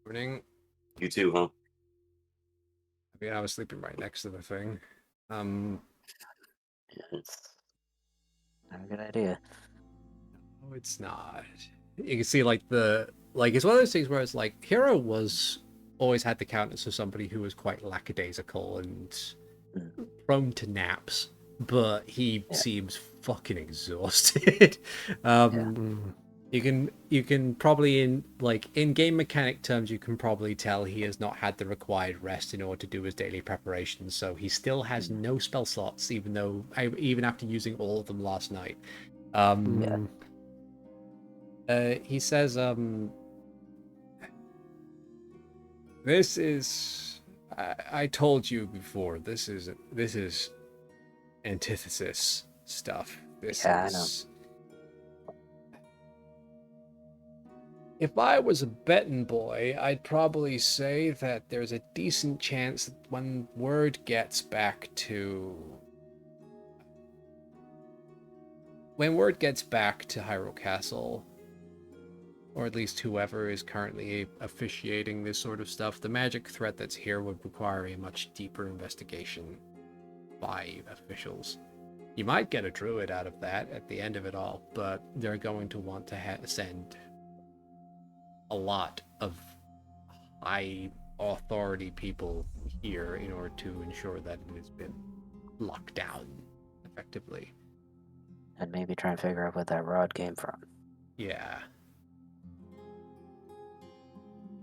Morning. You too, huh? I mean, I was sleeping right next to the thing. It's not a good idea. No, it's not. You can see like it's one of those things where it's like Hero was always had the countenance of somebody who was quite lackadaisical and prone to naps, but he seems fucking exhausted. You can probably in game mechanic terms, you can probably tell he has not had the required rest in order to do his daily preparations, so he still has no spell slots, even after using all of them last night. He says, This is... I told you before, this is antithesis stuff. This Yeah, I know. is... If I was a betting boy, I'd probably say that there's a decent chance that when word gets back to Hyrule Castle, or at least whoever is currently officiating this sort of stuff, the magic threat that's here would require a much deeper investigation by officials. You might get a druid out of that at the end of it all, but they're going to want to send a lot of high authority people here in order to ensure that it has been locked down effectively. And maybe try and figure out where that rod came from. Yeah.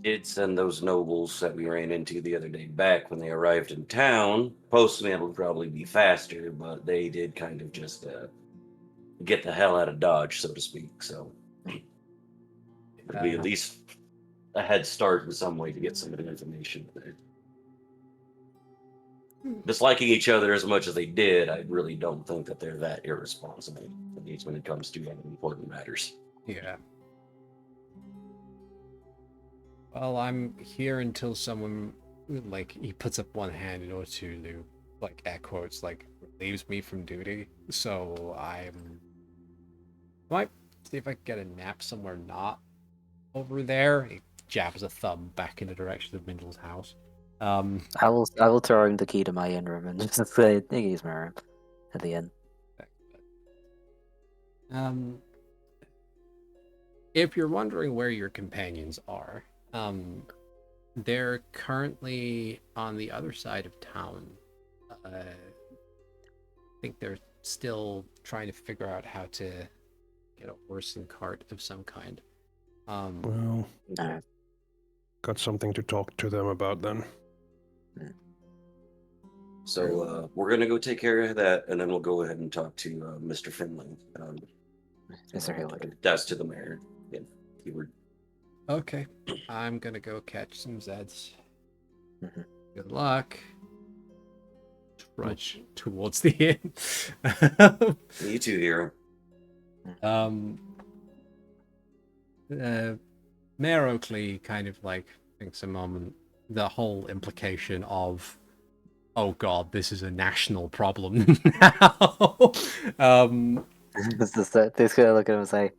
Did send those nobles that we ran into the other day back when they arrived in town. Postman would probably be faster, but they did kind of just get the hell out of Dodge, so to speak. So it'd be at least a head start in some way to get some of the information. Disliking each other as much as they did, I really don't think that they're that irresponsible, at least when it comes to important matters. Yeah. Well, I'm here until someone, like, he puts up one hand in order to, like, air quotes, like, relieves me from duty. So might see if I can get a nap somewhere not over there. He jabs a thumb back in the direction of Mindle's house. I will throw him the key to my inn room and just say, I think he's my room at the end. If you're wondering where your companions are, they're currently on the other side of town. I think they're still trying to figure out how to get a horse and cart of some kind. Well, got something to talk to them about then. So we're gonna go take care of that, and then we'll go ahead and talk to Mr. Finley. Mr. Hillard. That's to the mayor. Yeah, keyword. Okay, I'm gonna go catch some Zeds. Mhm. Good luck. Trudge towards the inn. You too, hero. Mayor Oakley kind of like thinks a moment. The whole implication of, oh god, this is a national problem now. This gonna look at him and say,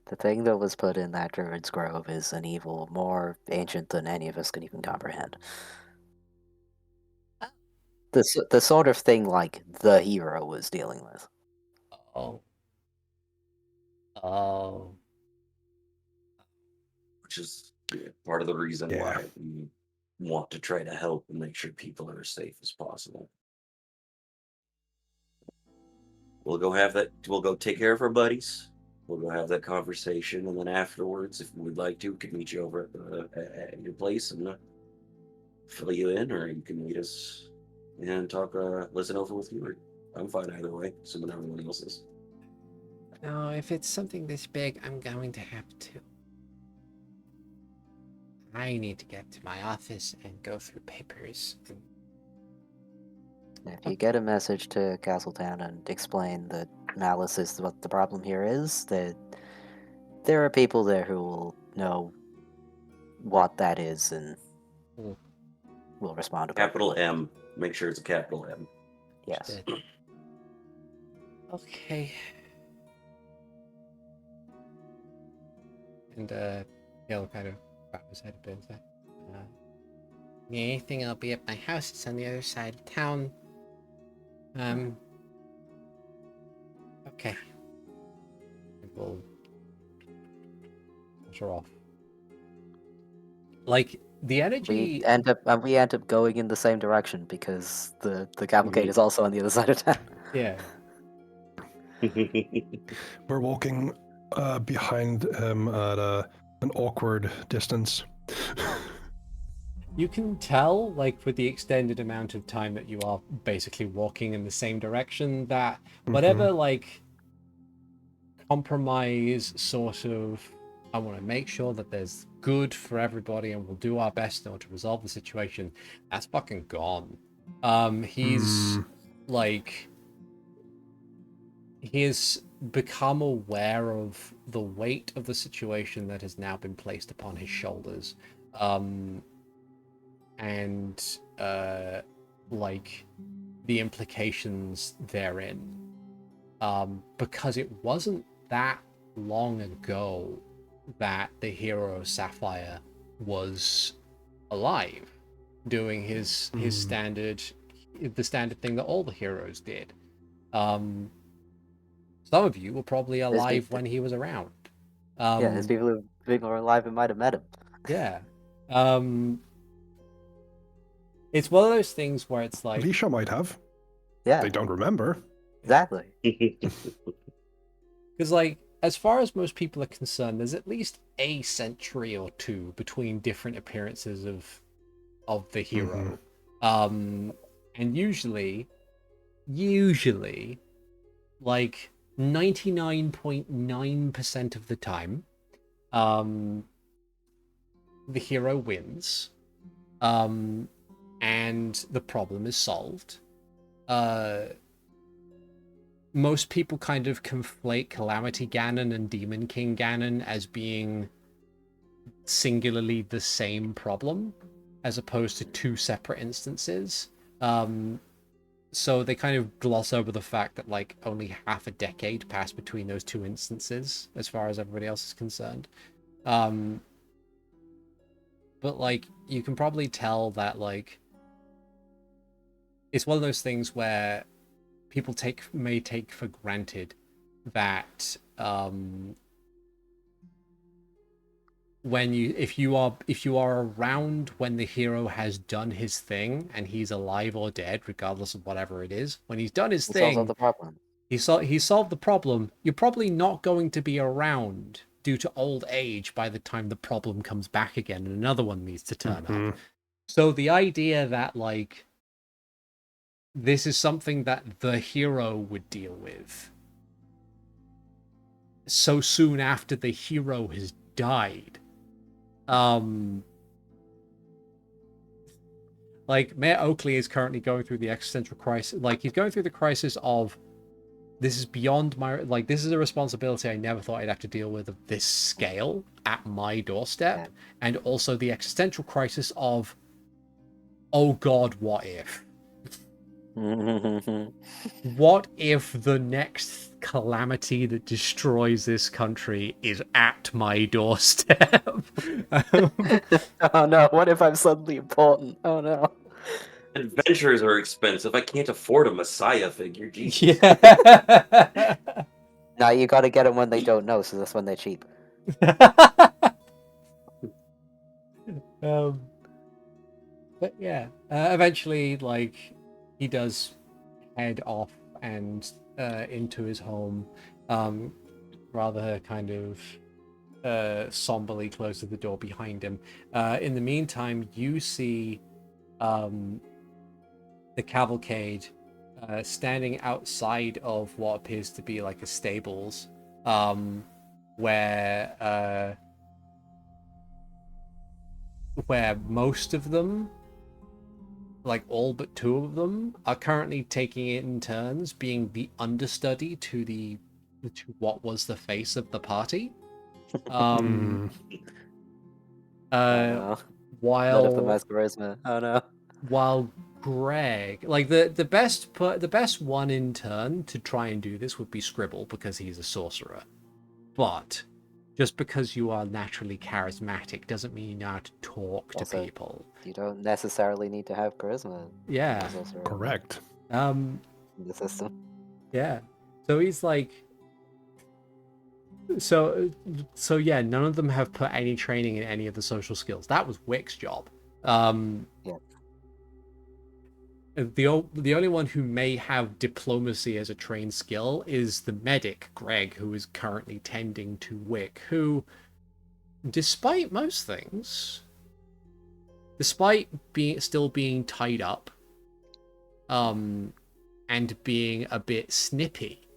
the thing that was put in that druid's grove is an evil more ancient than any of us can even comprehend. The sort of thing like the hero was dealing with. Oh. Which is part of the reason why we want to try to help and make sure people are as safe as possible. We'll go have that. We'll go take care of our buddies. We'll go have that conversation, and then afterwards, if we'd like to, we can meet you over at your place and fill you in, or you can meet us and talk. Listen over with you. I'm fine either way, assuming everyone else is. No, if it's something this big, I'm going to have to. I need to get to my office and go through papers. If you get a message to Castletown and explain that Malice is what the problem here is, that there are people there who will know what that is and will respond to Capital M. Make sure it's a capital M. Yes. Okay. And he'll kind of bow his head a bit and say, anything, I'll be at my house. It's on the other side of town. Okay. We'll push her off. Like, the energy... We end up going in the same direction because the cavalcade is also on the other side of town. Yeah. We're walking behind him at an awkward distance. You can tell, like, with the extended amount of time that you are basically walking in the same direction, that whatever, like, compromise sort of I want to make sure that there's good for everybody, and we'll do our best in order to resolve the situation. That's fucking gone. He's like, he has become aware of the weight of the situation that has now been placed upon his shoulders, and like the implications therein, because it wasn't that long ago that the hero Sapphire was alive, doing his standard, the standard thing that all the heroes did. Some of you were probably alive when he was around. Yeah, there's people who are alive who might have met him. Yeah. It's one of those things where it's like, Alicia might have. Yeah, They don't remember. exactly. because like, as far as most people are concerned, there's at least a century or two between different appearances of the hero. And usually like 99.9% of the time, the hero wins, and the problem is solved. Most people kind of conflate Calamity Ganon and Demon King Ganon as being singularly the same problem, as opposed to two separate instances. So they kind of gloss over the fact that like only half a decade passed between those two instances, as far as everybody else is concerned. But like, you can probably tell that like it's one of those things where people may take for granted that if you are around when the hero has done his thing and he's alive or dead, regardless of whatever it is, when he's done his thing, solves the problem. he solved the problem. You're probably not going to be around due to old age by the time the problem comes back again and another one needs to turn up. So the idea that like this is something that the hero would deal with so soon after the hero has died, like Mayor Oakley is currently going through the existential crisis. Like, he's going through the crisis of, this is beyond my, like, this is a responsibility I never thought I'd have to deal with of this scale at my doorstep. Yeah. And also the existential crisis of, oh God, what if? What if the next calamity that destroys this country is at my doorstep? Oh no, what if I'm suddenly important? Oh no. Adventures are expensive. I can't afford a Messiah figure. Jesus. Yeah. Now you gotta get them when they don't know, so that's when they're cheap. But yeah, eventually, like, he does head off and into his home, rather kind of somberly closes the door behind him. In the meantime, you see the cavalcade standing outside of what appears to be like a stables, where most of them, like all but two of them, are currently taking it in turns being the understudy to what was the face of the party. No. While None of them has charisma. Oh no. while Greg, like the best one in turn to try and do this would be Scribble, because he's a sorcerer. But just because you are naturally charismatic doesn't mean you know how to talk to Also, people. You don't necessarily need to have charisma. Yeah. as also Correct. in the system. Yeah. So he's like, so yeah, none of them have put any training in any of the social skills. That was Wick's job. Yeah. The only one who may have diplomacy as a trained skill is the medic, Greg, who is currently tending to Wick, who, despite most things, despite still being tied up, and being a bit snippy,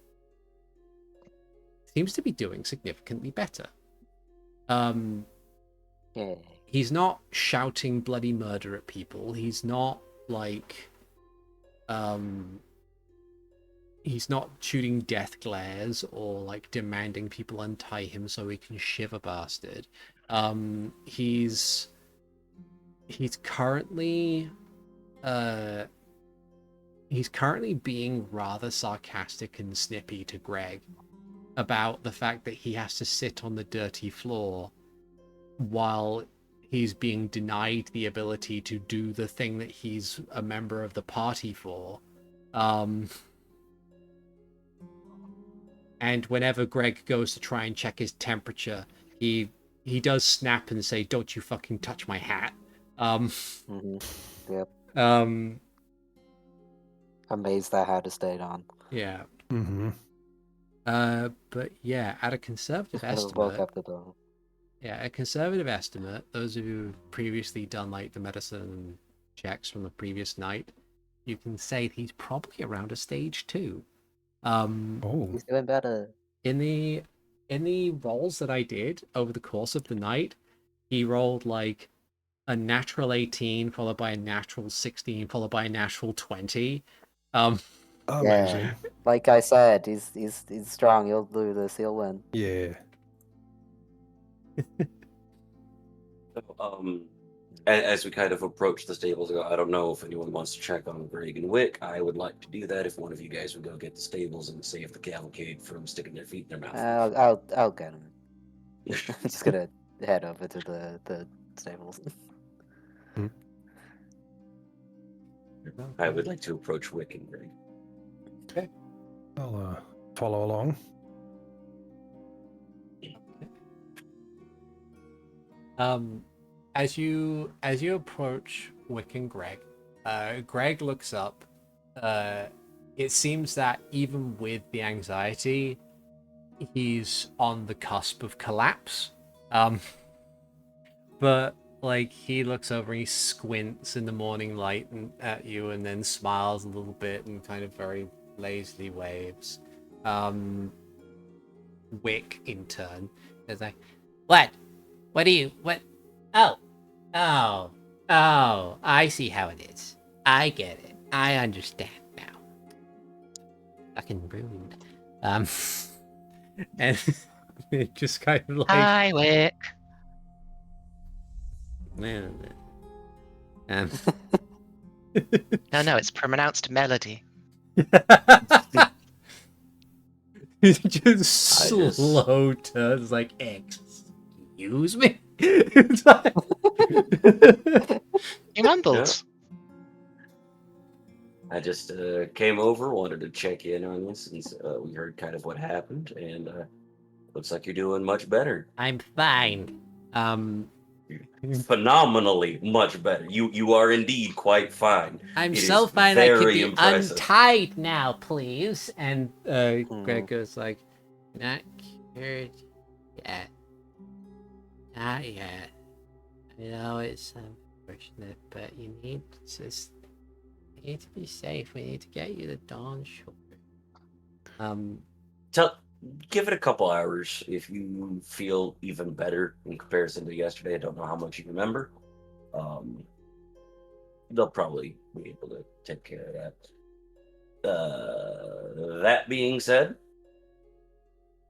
seems to be doing significantly better. Yeah. He's not shouting bloody murder at people. He's not like he's not shooting death glares or like demanding people untie him so he can shiv a bastard. He's currently being rather sarcastic and snippy to Greg about the fact that he has to sit on the dirty floor while he's being denied the ability to do the thing that he's a member of the party for. And whenever Greg goes to try and check his temperature, he does snap and say, "Don't you fucking touch my hat." Yep. Amazed that had to stay on. Yeah. Mm-hmm. But yeah, at a conservative Woke estimate, up the dog. yeah, a conservative estimate, those of you who've previously done like the medicine checks from the previous night, you can say he's probably around a stage 2. Oh. He's doing better. In the rolls that I did over the course of the night, he rolled like a natural 18 followed by a natural 16 followed by a natural 20. Amazing. Yeah. Like I said, he's strong. He'll do this. He'll win. Yeah. As we kind of approach the stables, I don't know if anyone wants to check on Greg and Wick. I would like to do that if one of you guys would go get the stables and save the cavalcade from sticking their feet in their mouth. I'll get him. I'm just gonna head over to the stables. I would like to approach Wick and Greg. I'll follow along. As you approach Wick and Greg, Greg looks up. It seems that even with the anxiety, he's on the cusp of collapse. But like he looks over and he squints in the morning light at you, and then smiles a little bit and kind of very lazily waves. Wick in turn is like, "What? What do you? What? Oh, I see how it is. I get it. I understand now. Fucking rude." And it just kind of like, Hi, Wick. man. No, it's pronounced melody. He just slow turns like, "Excuse me." You mumbled. I just came over, wanted to check in on you since we heard kind of what happened, and looks like you're doing much better. I'm fine. Phenomenally much better. You are indeed quite fine. I'm It so is fine I could very be impressive. untied now, please. And Greg goes like, "Not cured yet. Not yet. I know it's unfortunate, but you need to be safe. We need to get you the Dawn Shoulder." Give it a couple hours if you feel even better in comparison to yesterday. I don't know how much you remember. They'll probably be able to take care of that. That being said,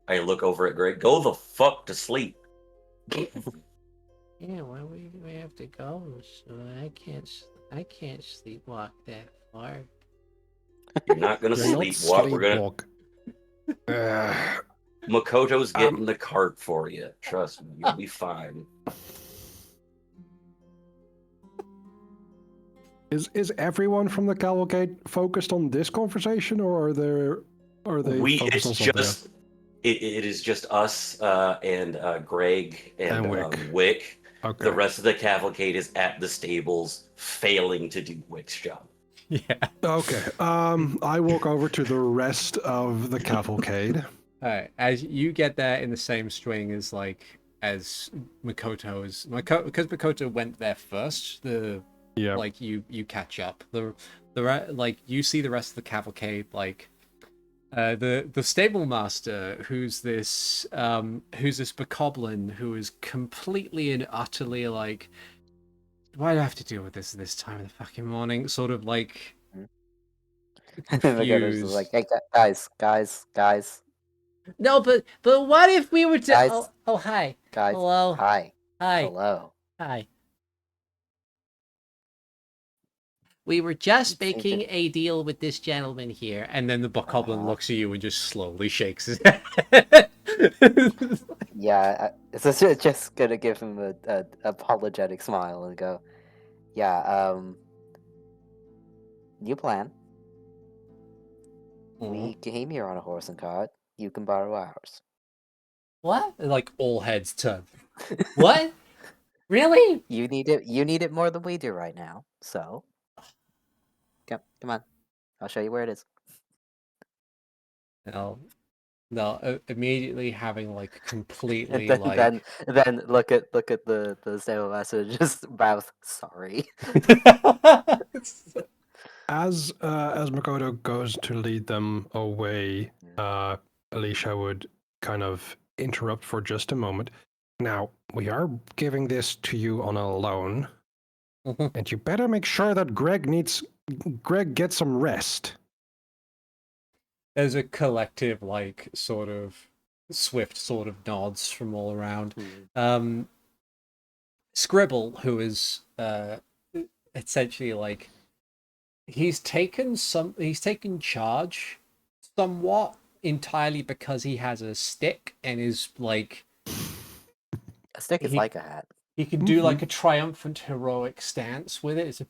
I look over at Greg. Go the fuck to sleep. Yeah, why would we have to go? So I can't sleepwalk that far. You're not gonna You're not sleepwalk. We're gonna. sleepwalk. Makoto's getting the cart for you. Trust me, you'll be fine. Is everyone from the cavalcade focused on this conversation, or are they focused on something else? It is just us and Greg and Wick. Okay. The rest of the cavalcade is at the stables, failing to do Wick's job. Yeah. Okay. I walk over to the rest of the cavalcade. All right. As you get there in the same string as Makoto's, because Makoto went there first. You catch up. Like you see the rest of the cavalcade like the stable master, who's this bokoblin who is completely and utterly like, why do I have to deal with this time of the fucking morning? Sort of like Makoto's just like, confused. hey, guys, No, but what if we were to? guys, Oh hi, guys, hello, hi, hi, hello. hi. We were just Seem to- making a deal with this gentleman here, and then the bokoblin Uh-huh. looks at you and just slowly shakes his head. Yeah, so just gonna give him a apologetic smile and go, yeah, new plan. We came here on a horse and cart. You can borrow ours. What? Like all heads turn. What? Really? You need it. You need it more than we do right now. So, come on. I'll show you where it is. No, immediately having like And completely then, like. then look at the stable master. Just mouth sorry. As Makoto goes to lead them away, Alicia would kind of interrupt for just a moment. Now, we are giving this to you on a loan, and you better make sure that Greg gets some rest. There's a collective like sort of swift sort of nods from all around. Scribble, who is essentially like he's taken charge somewhat entirely because he has a stick and is like A stick is like a hat. he can do like a triumphant heroic stance with it. It's a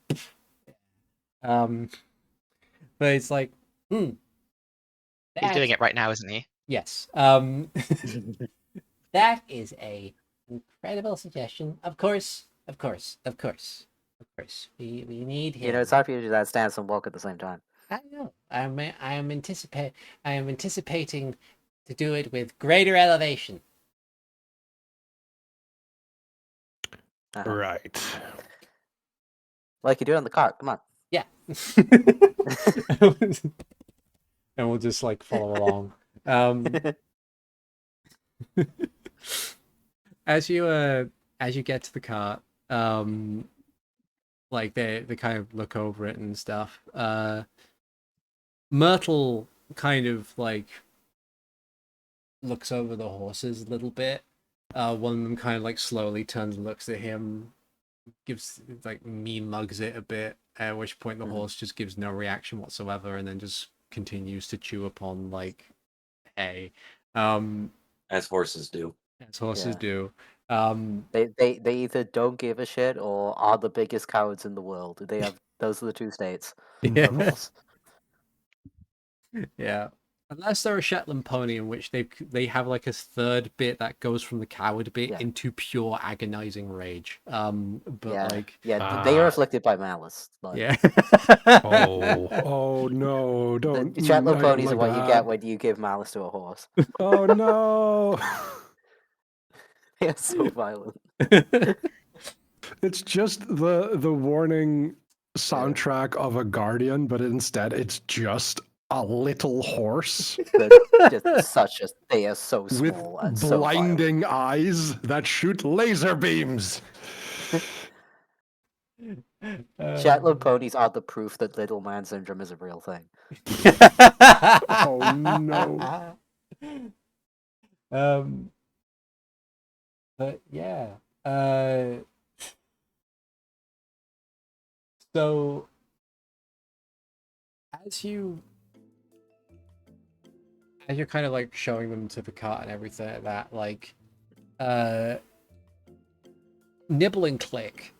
but it's like He's doing it right now, isn't he? yes. That is a incredible suggestion. Of course. We need him. You know, it's hard for you to do that stance and walk at the same time. I know. I am anticipating to do it with greater elevation. Right. Like you do on the cart. Come on. Yeah. And we'll just like follow along. As you get to the cart, like they kind of look over it and stuff. Myrtle kind of like looks over the horses a little bit. One of them kind of like slowly turns and looks at him, gives like mugs it a bit, at which point the horse just gives no reaction whatsoever and then just continues to chew upon like hay. As horses do. As horses do. They either don't give a shit or are the biggest cowards in the world. They have those are the two states. Yeah. Yeah. Unless they're a Shetland pony, in which they have like a third bit that goes from the coward bit into pure agonizing rage. But they are afflicted by malice. Like, yeah. Oh no! Don't. The Shetland I don't ponies like are what you that. get when you give malice to a horse. Oh no! They are so violent. It's just the warning soundtrack of a guardian, but instead it's just a little horse They are so with small and so blinding eyes that shoot laser beams. Shetland ponies are the proof that little man syndrome is a real thing. Oh no. But yeah. So as you're kind of like showing them to the cart and everything like that, like Nibble and Click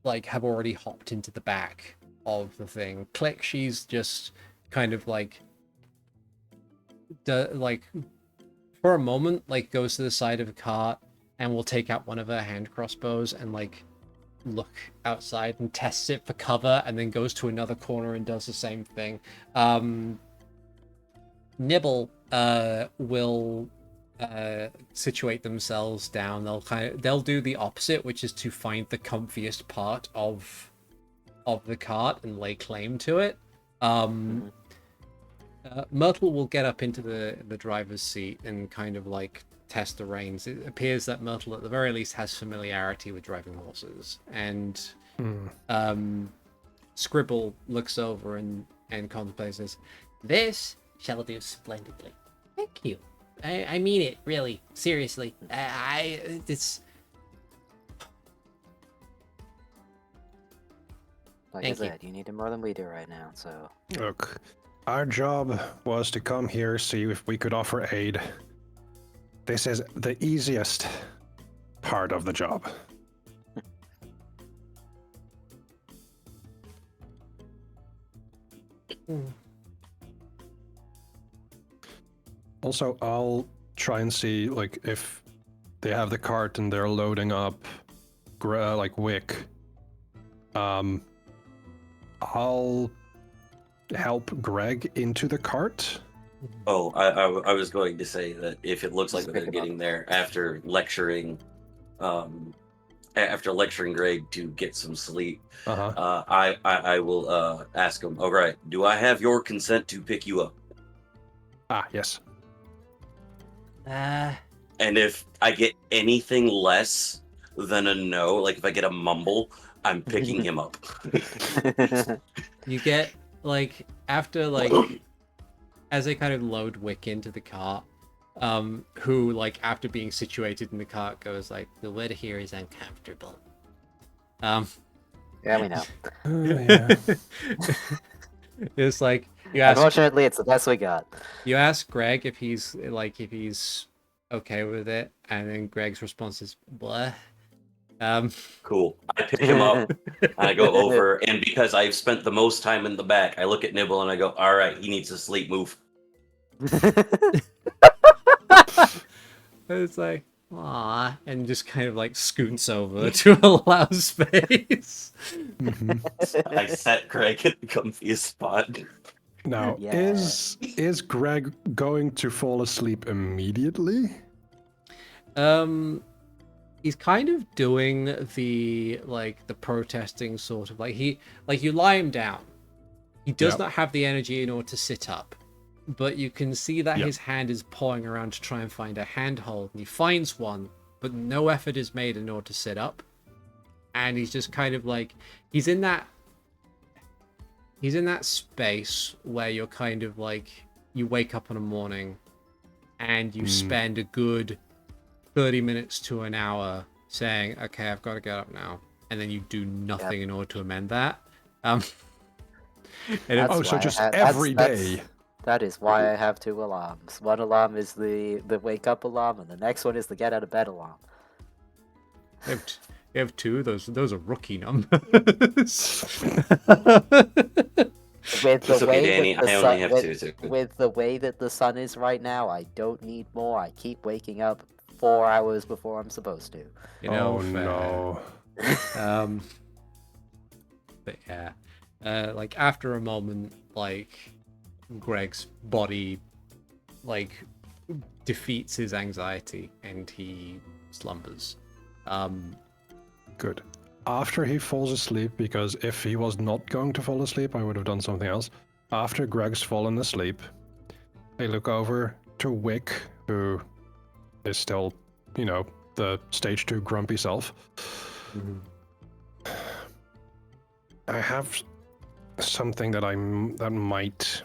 like have already hopped into the back of the thing. Click, she's just kind of like for a moment like goes to the side of the cart and will take out one of her hand crossbows and like look outside and tests it for cover, and then goes to another corner and does the same thing. Nibble will situate themselves down. They'll do the opposite, which is to find the comfiest part of the cart and lay claim to it. Myrtle will get up into the driver's seat and kind of like test the reins. It appears that Myrtle, at the very least, has familiarity with driving horses. And Scribble looks over and contemplates this. This shall do splendidly. Thank you. I mean it, really, seriously. It's. Like Thank I said, you need it more than we do right now, so... Look, our job was to come here, see if we could offer aid. This is the easiest part of the job. Also, I'll try and see like if they have the cart and they're loading up like Wick. I'll help Greg into the cart. Oh, I was going to say that if it looks like Just they're pick him getting there after lecturing Greg to get some sleep, I will ask him. All right, do I have your consent to pick you up? Ah, yes. And if I get anything less than a no, like if I get a mumble, I'm picking him up. You get like after like as they kind of load Wick into the cart, who like after being situated in the cart goes like, the weather here is uncomfortable. Yeah, we know. Yeah. It's like you ask. Unfortunately, it's the best we got. You ask Greg if he's okay with it, and then Greg's response is blah. Cool. I pick him up and I go over, and because I've spent the most time in the back, I look at Nibble and I go, all right, he needs to sleep, move. It's like, aw, and just kind of like scoots over to allow space. I set Greg at the comfiest spot. Now, Yeah. is Greg going to fall asleep immediately? He's kind of doing the protesting sort of you lie him down. He does Yep. not have the energy in order to sit up, but you can see that Yep. his hand is pawing around to try and find a handhold, and he finds one, but no effort is made in order to sit up. And he's just kind of like, he's in that space where you're kind of like, you wake up in a morning and you spend a good 30 minutes to an hour saying, okay, I've got to get up now, and then you do nothing in order to amend that. And That's so why just I ha- every that's- day. That is why I have 2 alarms. One alarm is the wake up alarm, and the next one is the get out of bed alarm. you have two. Those are rookie numbers. With It's the okay, way Danny. that the I sun, only have 2 too. with the way that the sun is right now, I don't need more. I keep waking up 4 hours before I'm supposed to. You know, Oh no. But yeah, like after a moment, like Greg's body like defeats his anxiety and he slumbers. Good. After he falls asleep, because if he was not going to fall asleep, I would have done something else. After Greg's fallen asleep, I look over to Wick, who is still, the stage 2 grumpy self. I have something that might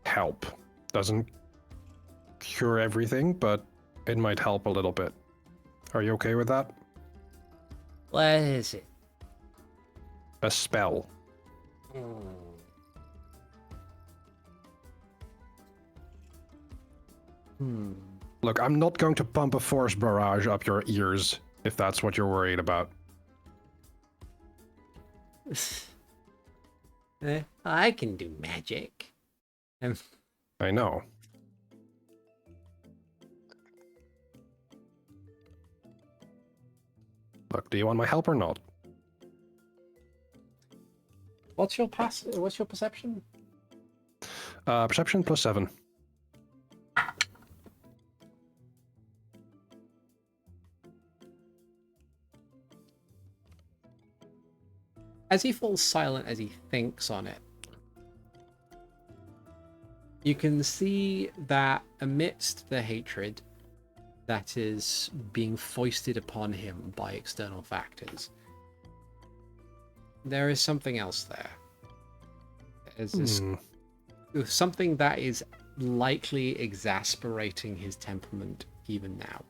help. Doesn't cure everything, but it might help a little bit. Are you okay with that? What is it? A spell. Look, I'm not going to pump a force barrage up your ears, if that's what you're worried about. I can do magic. I know. Look, do you want my help or not? What's your perception? Perception +7. As he falls silent as he thinks on it, You can see that amidst the hatred that is being foisted upon him by external factors, there is something else there. There's something that is likely exasperating his temperament even now.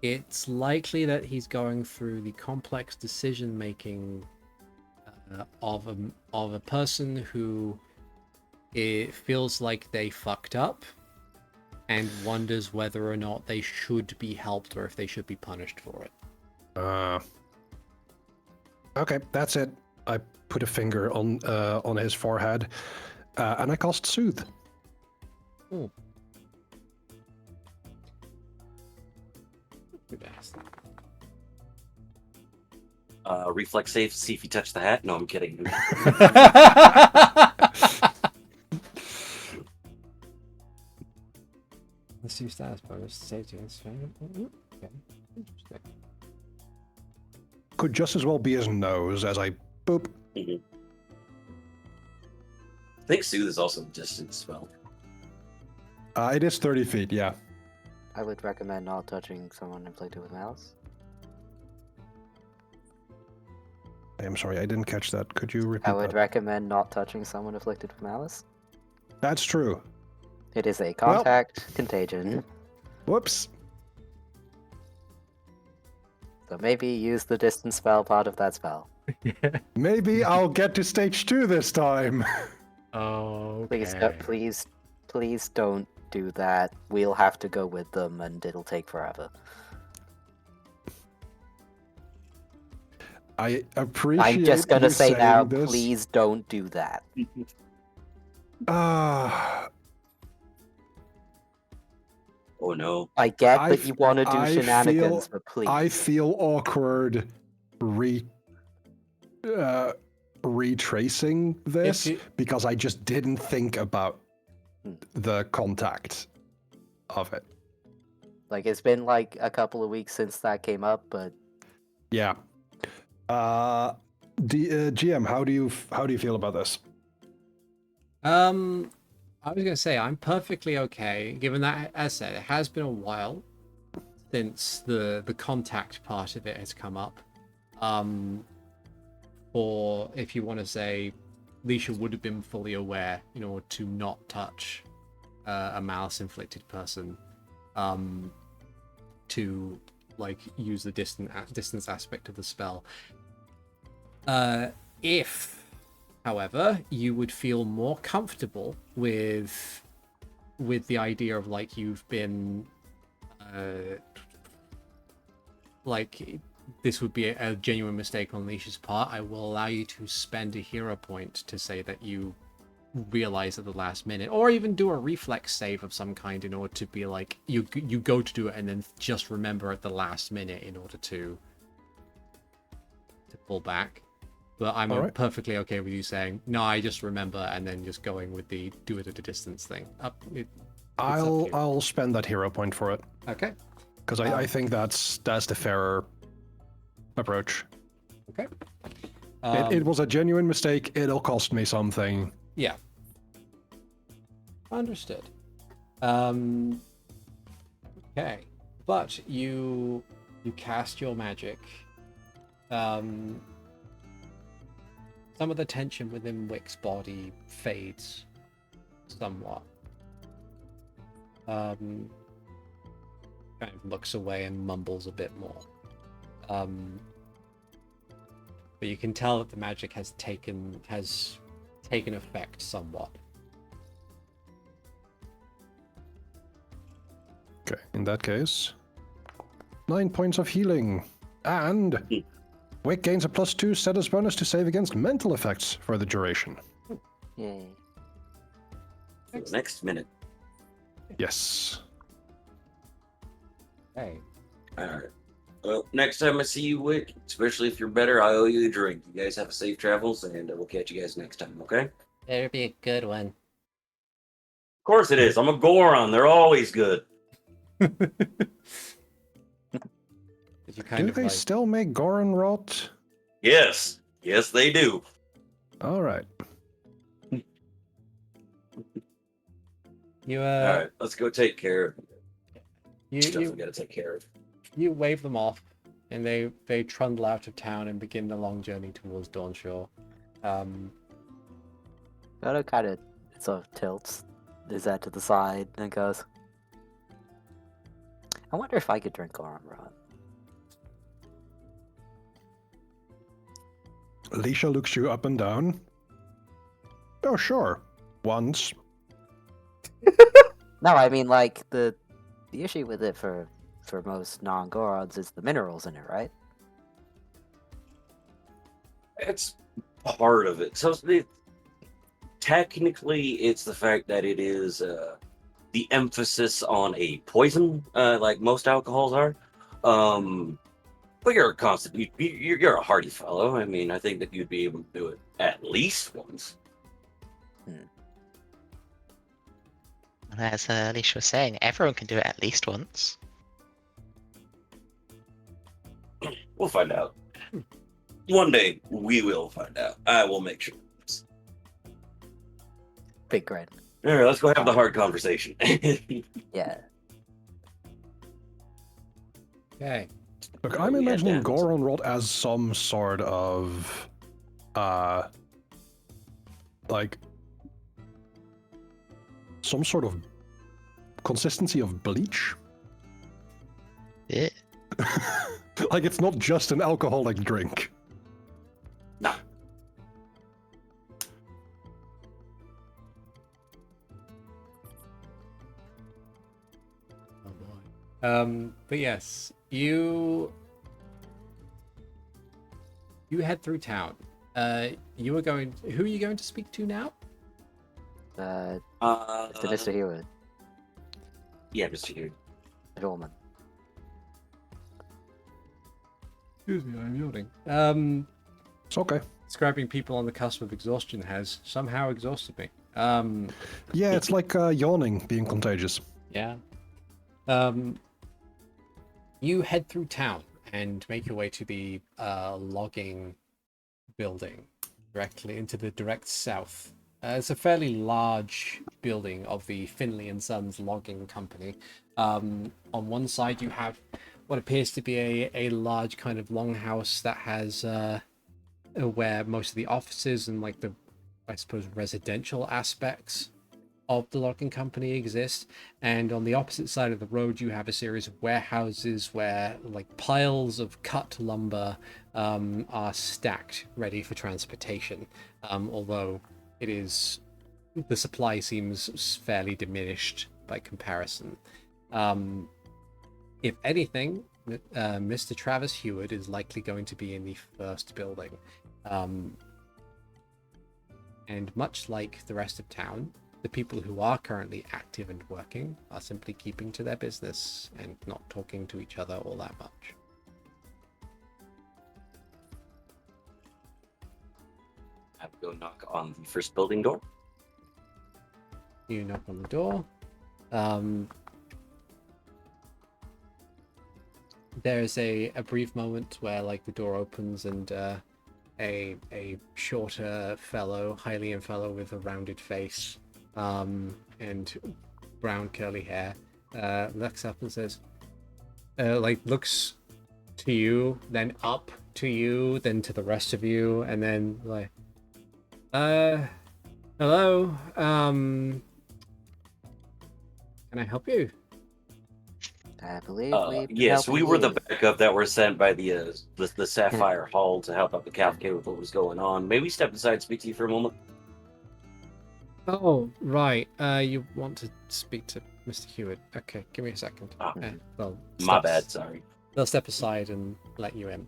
It's likely that he's going through the complex decision making of a person who it feels like they fucked up and wonders whether or not they should be helped or if they should be punished for it. Okay, that's it. I put a finger on his forehead, and I cast Soothe. Ooh. Good ass. Reflex save, see if you touch the hat. No, I'm kidding. Let's see status bonus. Safety. Okay. Interesting. Could just as well be his nose as I boop. I think Soothe is also a distance spell. It is 30 feet, yeah. I would recommend not touching someone inflicted with malice. I am sorry, I didn't catch that. Could you repeat I would that? recommend not touching someone afflicted with malice. That's true. It is a contact contagion. Whoops. So maybe use the distance spell part of that spell. Maybe I'll get to stage 2 this time. Oh, Please don't do that. We'll have to go with them and it'll take forever. I appreciate I'm just gonna you say now, saying this. please don't do that. Oh no. I get that you want to do shenanigans, but please. I feel awkward retracing this because I just didn't think about the contact of it. Like, it's been like a couple of weeks since that came up, but Yeah. GM, how do you feel about this? I was gonna say I'm perfectly okay, given that, as I said, it has been a while since the contact part of it has come up. Or if you want to say, Leisha would have been fully aware in order to not touch a malice inflicted person, to like use the distance aspect of the spell. If, however, you would feel more comfortable with the idea of like you've been like this would be a genuine mistake on Leisha's part, I will allow you to spend a hero point to say that you realize at the last minute, or even do a reflex save of some kind in order to be like you go to do it and then just remember at the last minute in order to pull back. But I'm perfectly okay with you saying no, I just remember, and then just going with the do it at a distance thing. I'll spend that hero point for it. Okay. Because I think that's the fairer approach. Okay. It was a genuine mistake. It'll cost me something. Yeah. Understood. Okay. But you cast your magic. Some of the tension within Wick's body fades somewhat. Kind of looks away and mumbles a bit more. But you can tell that the magic has taken effect somewhat. Okay, in that case, 9 points of healing, and Wick gains a +2 status bonus to save against mental effects for the duration. yay. For the next minute. Yes. Hey. Alright. Well, next time I see you, Wick, especially if you're better, I owe you a drink. You guys have safe travels, and we'll catch you guys next time, okay? Better be a good one. Of course it is. I'm a Goron. They're always good. Did you Do they still make Goron rot? Yes. Yes, they do. All right. You All right, let's go take care of stuff we you gotta take care of. you wave them off, and they trundle out of town and begin the long journey towards Dawnshore. Odo kind of sort of tilts his head to the side and goes, I wonder if I could drink Goron Run. Alicia looks you up and down. Oh, sure. Once. No, I mean, like, the issue with it for most non-Gorons is the minerals in it, right? It's part of it. So technically, it's the fact that it is the emphasis on a poison, like most alcohols are. But you're a constant. You're a hardy fellow. I mean, I think that you'd be able to do it at least once. As Alicia was saying, everyone can do it at least once. We'll find out. One day we will find out. I will make sure. Big grin. All right, let's go have the hard conversation. Yeah. Okay. Look, I'm Yeah, imagining Dan. Goron rolled as some sort of, like, some sort of consistency of bleach. Yeah. Like, it's not just an alcoholic drink. No. Oh boy. But yes, you head through town. You are going. Who are you going to speak to now? To Uh, Mr. Hewitt, yeah, Mr. Hugh. the woman. Excuse me, I'm yawning. It's okay. Describing people on the cusp of exhaustion has somehow exhausted me. Yeah, it's like yawning being contagious. Yeah. You head through town and make your way to the logging building directly into the direct south. It's a fairly large building of the Finley and Sons logging company. On one side, you have what appears to be a large kind of longhouse that has where most of the offices and like the, I suppose, residential aspects of the logging company exist. And on the opposite side of the road, you have a series of warehouses where like piles of cut lumber are stacked ready for transportation. Although it is, the supply seems fairly diminished by comparison. If anything, Mr. Travis Hewitt is likely going to be in the first building. And much like the rest of town, the people who are currently active and working are simply keeping to their business and not talking to each other all that much. I have to go knock on the first building door. You knock on the door. There's a brief moment where like the door opens and a shorter fellow, Hylian fellow with a rounded face and brown curly hair looks up and says, looks to you, then up to you, then to the rest of you, and then like, hello, can I help you? I believe we've been Yes, we helping were the you. backup that were sent by the Sapphire Hall to help out the cavalcade with what was going on. May we step aside and speak to you for a moment? Oh, right. You want to speak to Mr. Hewitt. Okay, give me a second. Ah. Well, My step- bad, sorry. They'll step aside and let you in.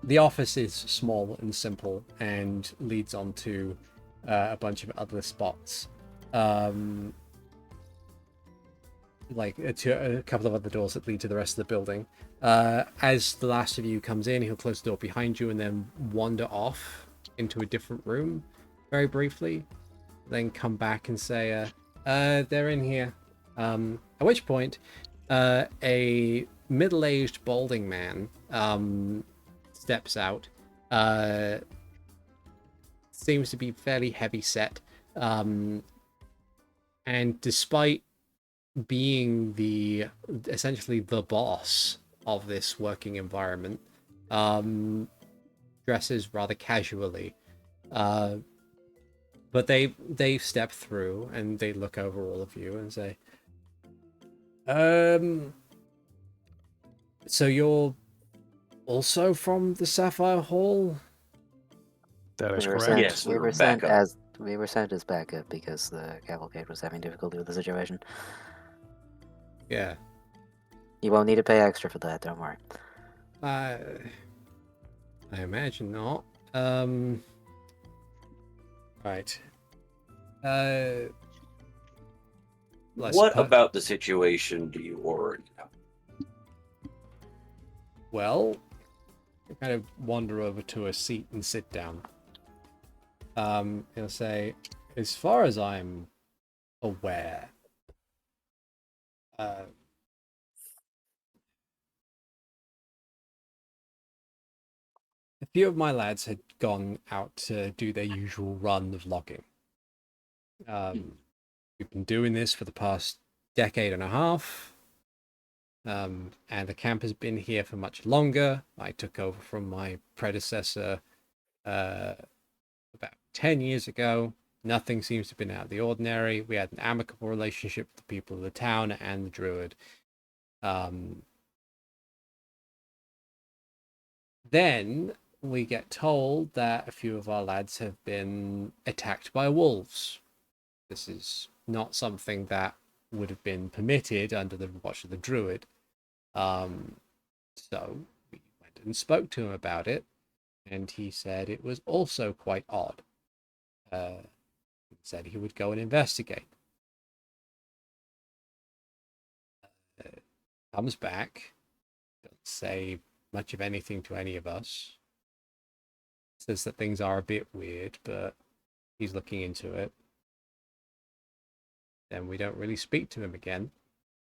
The office is small and simple and leads on to a bunch of other spots. Like to a couple of other doors that lead to the rest of the building. As the last of you comes in, he'll close the door behind you and then wander off into a different room very briefly, then come back and say, they're in here. At which point, a middle-aged balding man steps out. Seems to be fairly heavy set. And despite being essentially the boss of this working environment, dresses rather casually. But they step through and they look over all of you and say, so you're also from the Sapphire Hall? That is We were correct. sent. Yes, we we were were sent backup. as backup because the cavalcade was having difficulty with the situation. Yeah. You won't need to pay extra for that. Don't worry. I imagine not. Right. What about the situation do you already know? Well, I kind of wander over to a seat and sit down. He'll say, as far as I'm aware, a few of my lads had gone out to do their usual run of logging. We've been doing this for the past decade and a half. And the camp has been here for much longer. I took over from my predecessor about 10 years ago. Nothing seems to have been out of the ordinary. We had an amicable relationship with the people of the town and the druid. Then we get told that a few of our lads have been attacked by wolves. This is not something that would have been permitted under the watch of the druid. So we went and spoke to him about it, and he said it was also quite odd. He said he would go and investigate. Comes back, doesn't say much of anything to any of us. Says that things are a bit weird, but he's looking into it. Then we don't really speak to him again.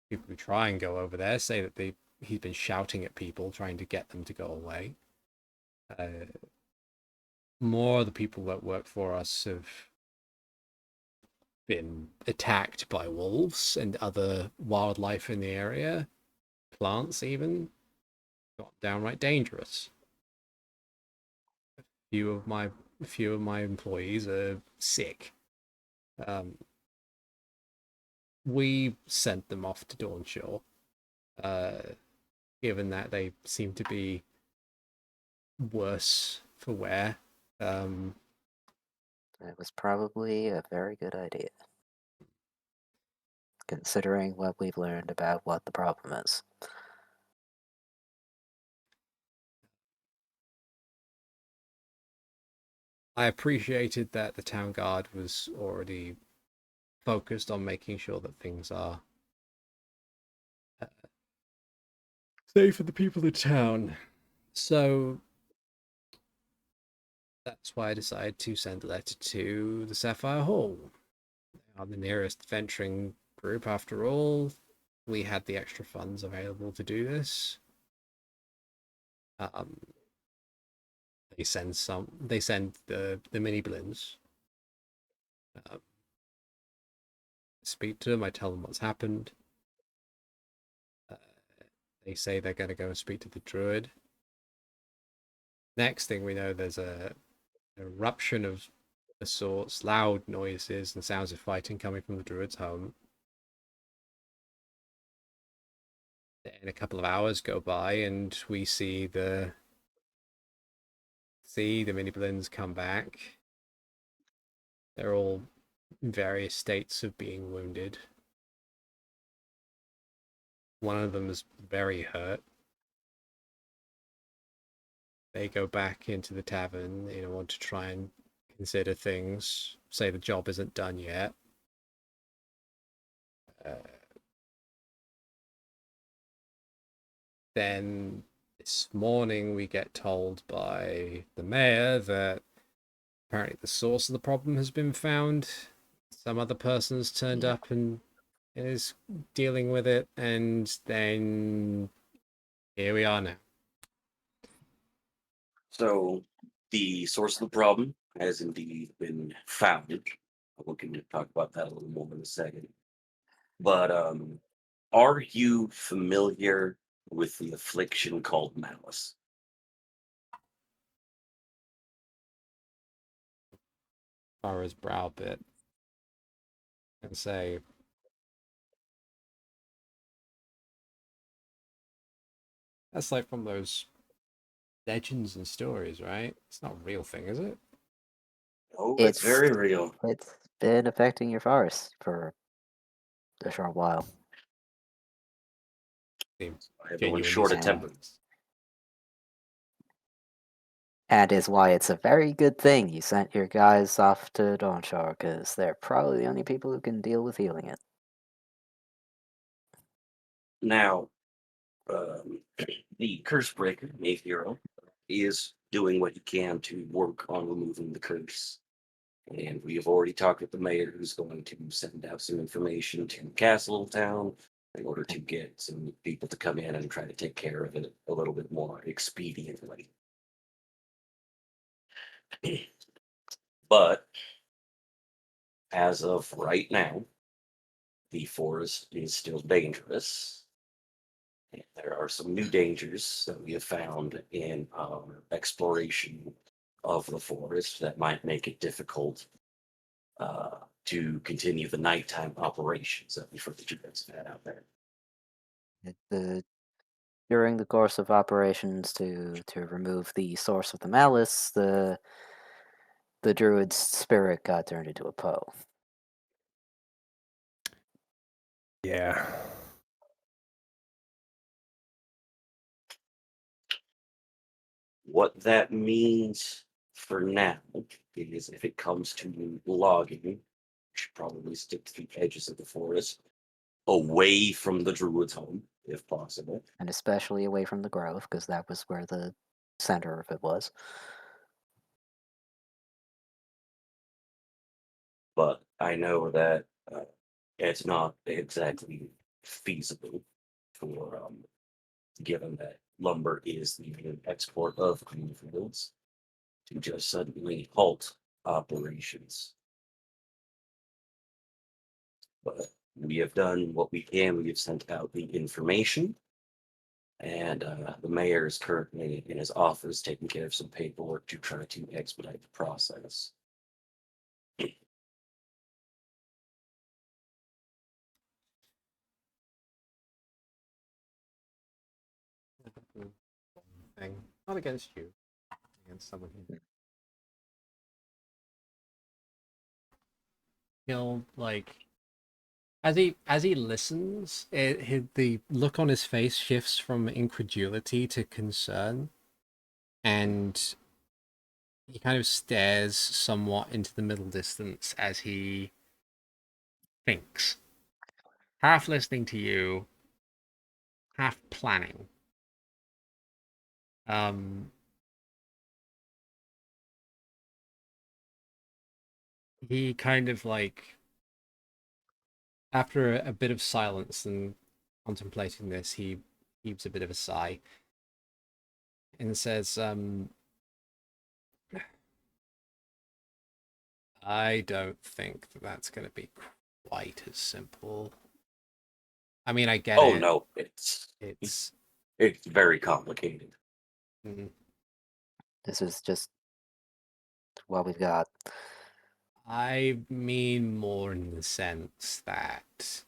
People who try and go over there say that he's been shouting at people, trying to get them to go away. More of the people that work for us have been attacked by wolves and other wildlife in the area, plants even, got downright dangerous. A few of my employees are sick. We sent them off to Dawnshore, given that they seem to be worse for wear. It was probably a very good idea, considering what we've learned about what the problem is. I appreciated that the town guard was already focused on making sure that things are safe for the people of town. So that's why I decided to send a letter to the Sapphire Hall. They are the nearest venturing group after all. We had the extra funds available to do this. They send the mini blins. Speak to them, I tell them what's happened. They say they're going to go and speak to the druid. Next thing we know, there's an eruption of sorts, loud noises and sounds of fighting coming from the druid's home. Then a couple of hours go by and we see the mini blins come back. They're all in various states of being wounded. One of them is very hurt. They go back into the tavern, want to try and consider things, say the job isn't done yet. Then this morning we get told by the mayor that apparently the source of the problem has been found. Some other person's turned up and is dealing with it, and then here we are now. So the source of the problem has indeed been found. We can talk about that a little more in a second. But are you familiar with the affliction called malice? Or his brow bit and say, that's like from those legends and stories, right? It's not a real thing, is it? Oh, it's It's very real. it's been affecting your forest for a short while. Seems Everyone's genuinely short of temper. surprised. And is why it's a very good thing you sent your guys off to Dawnshore, because they're probably the only people who can deal with healing it. Now, um, the curse breaker, Knave Hero, is doing what he can to work on removing the curse. And we have already talked with the mayor, who's going to send out some information to Castletown in order to get some people to come in and try to take care of it a little bit more expediently. But as of right now, the forest is still dangerous. And there are some new dangers that we have found in our exploration of the forest that might make it difficult to continue the nighttime operations that we've heard that you guys have had out there. During the course of operations to remove the source of the malice, the druid's spirit got turned into a Poe. Yeah. What that means for now is if it comes to logging, we should probably stick to the edges of the forest, away from the druid's home, if possible. And especially away from the grove, because that was where the center of it was. But I know that it's not exactly feasible for, given that lumber is the main export of Greenfields, to just suddenly halt operations. But we have done what we can. We have sent out the information, and the mayor is currently in his office taking care of some paperwork to try to expedite the process. Thing. Not against you, against someone who he'll like as he listens, the look on his face shifts from incredulity to concern, and he kind of stares somewhat into the middle distance as he thinks, half listening to you, half planning. He kind of like, after a bit of silence and contemplating this, he heaves a bit of a sigh and says, I don't think that that's going to be quite as simple. I mean, I get Oh it. no, It's very complicated. This is just what we've got. I mean more in the sense that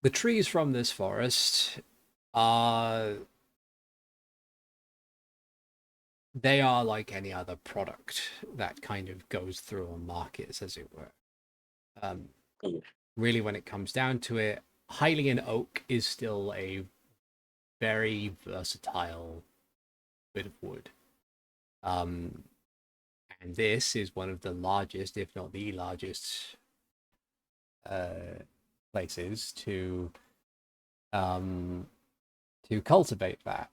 the trees from this forest are, they are like any other product that kind of goes through on markets, as it were. Really, when it comes down to it, Hylian oak is still a very versatile bit of wood. And this is one of the largest, if not the largest, places to cultivate that.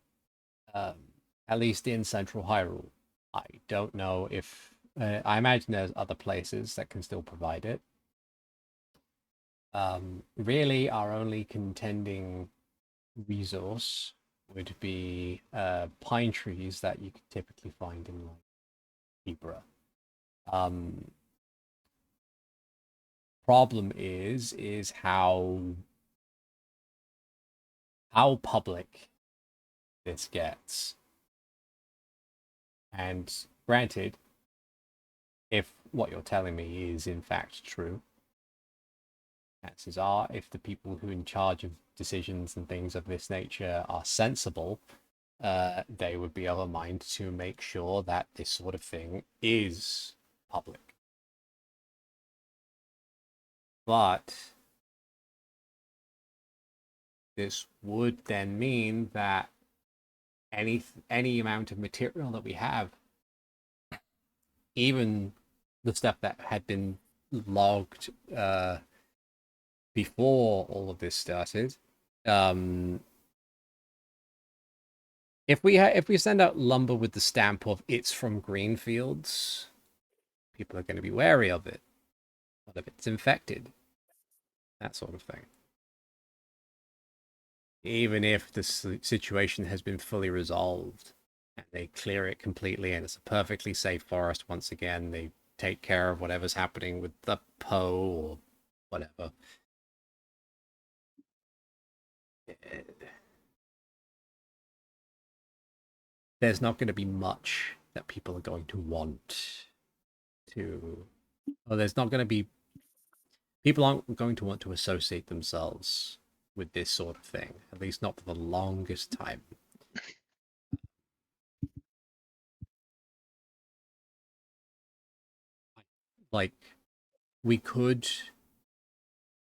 At least in central Hyrule. I don't know if I imagine there's other places that can still provide it. Really, our only contending resource would be pine trees that you could typically find in like Hebra. Problem is how public this gets. And granted, if what you're telling me is in fact true, chances are, if the people who are in charge of decisions and things of this nature are sensible, they would be of a mind to make sure that this sort of thing is public. But this would then mean that any amount of material that we have, even the stuff that had been logged before all of this started, if we send out lumber with the stamp of it's from Greenfields, people are going to be wary of it. What if it's infected? That sort of thing. Even if the situation has been fully resolved and they clear it completely and it's a perfectly safe forest once again, they take care of whatever's happening with the Poe or whatever. There's not going to be much that people are going to want to, or there's not going to be, people aren't going to want to associate themselves with this sort of thing, at least not for the longest time. Like, we could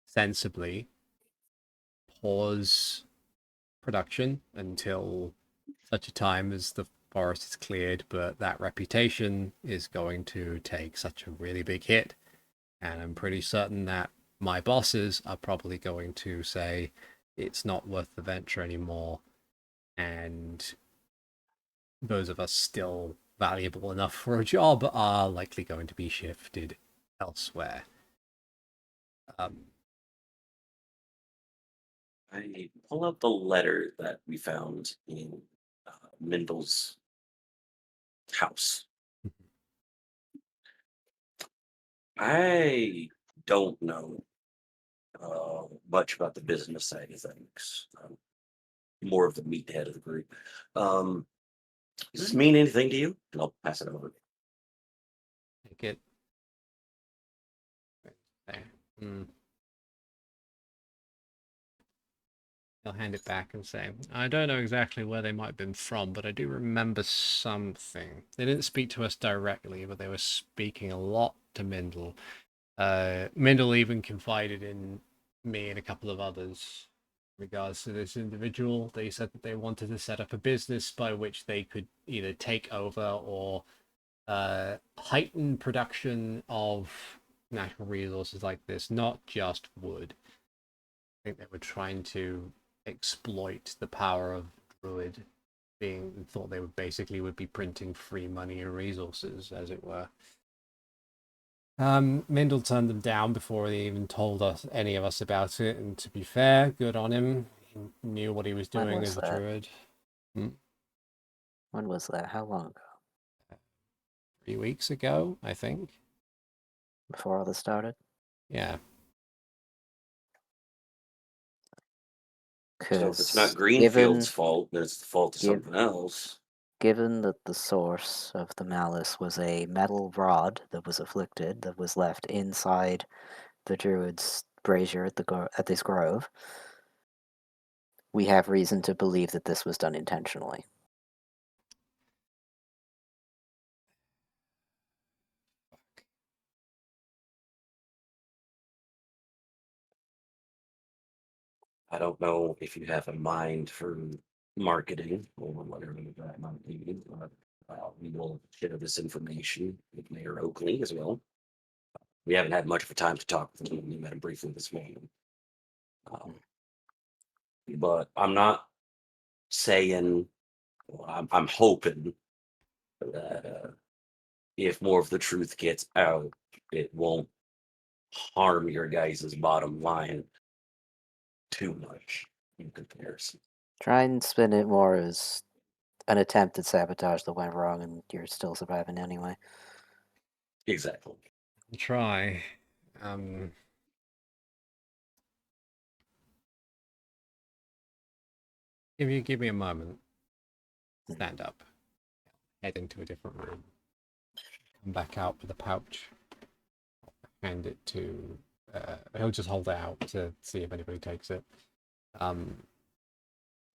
sensibly pause production until such a time as the forest is cleared, but that reputation is going to take such a really big hit, and I'm pretty certain that my bosses are probably going to say it's not worth the venture anymore, and those of us still valuable enough for a job are likely going to be shifted elsewhere. I pull out the letter that we found in Mendel's house. I don't know much about the business side of things. More of the meathead of the group. Does this mean anything to you? And I'll pass it over. Take it. There. He'll hand it back and say, I don't know exactly where they might have been from, but I do remember something. They didn't speak to us directly, but they were speaking a lot to Mindel. Mindel even confided in me and a couple of others in regards to this individual. They said that they wanted to set up a business by which they could either take over or heighten production of natural resources like this, not just wood. I think they were trying to exploit the power of Druid, being thought they would be printing free money and resources, as it were. Mindel turned them down before he even told us, any of us, about it, and to be fair, good on him. He knew what he was doing as a druid. When was that? How long ago? 3 weeks ago, I think. Before all this started? Yeah. So if it's not Greenfield's fault, then it's the fault of something else. Given that the source of the malice was a metal rod that was afflicted, that was left inside the druid's brazier at this grove, we have reason to believe that this was done intentionally. I don't know if you have a mind for marketing or whatever that might be. We will share this information with Mayor Oakley as well. We haven't had much of a time to talk with him. We met him briefly this morning. But I'm not saying, well, I'm hoping that if more of the truth gets out, it won't harm your guys' bottom line too much in comparison. Try and spin it more as an attempt at sabotage that went wrong and you're still surviving anyway. Exactly. Try. If you give me a moment, stand up, head into a different room, come back out with a pouch, hand it to. He'll just hold it out to see if anybody takes it.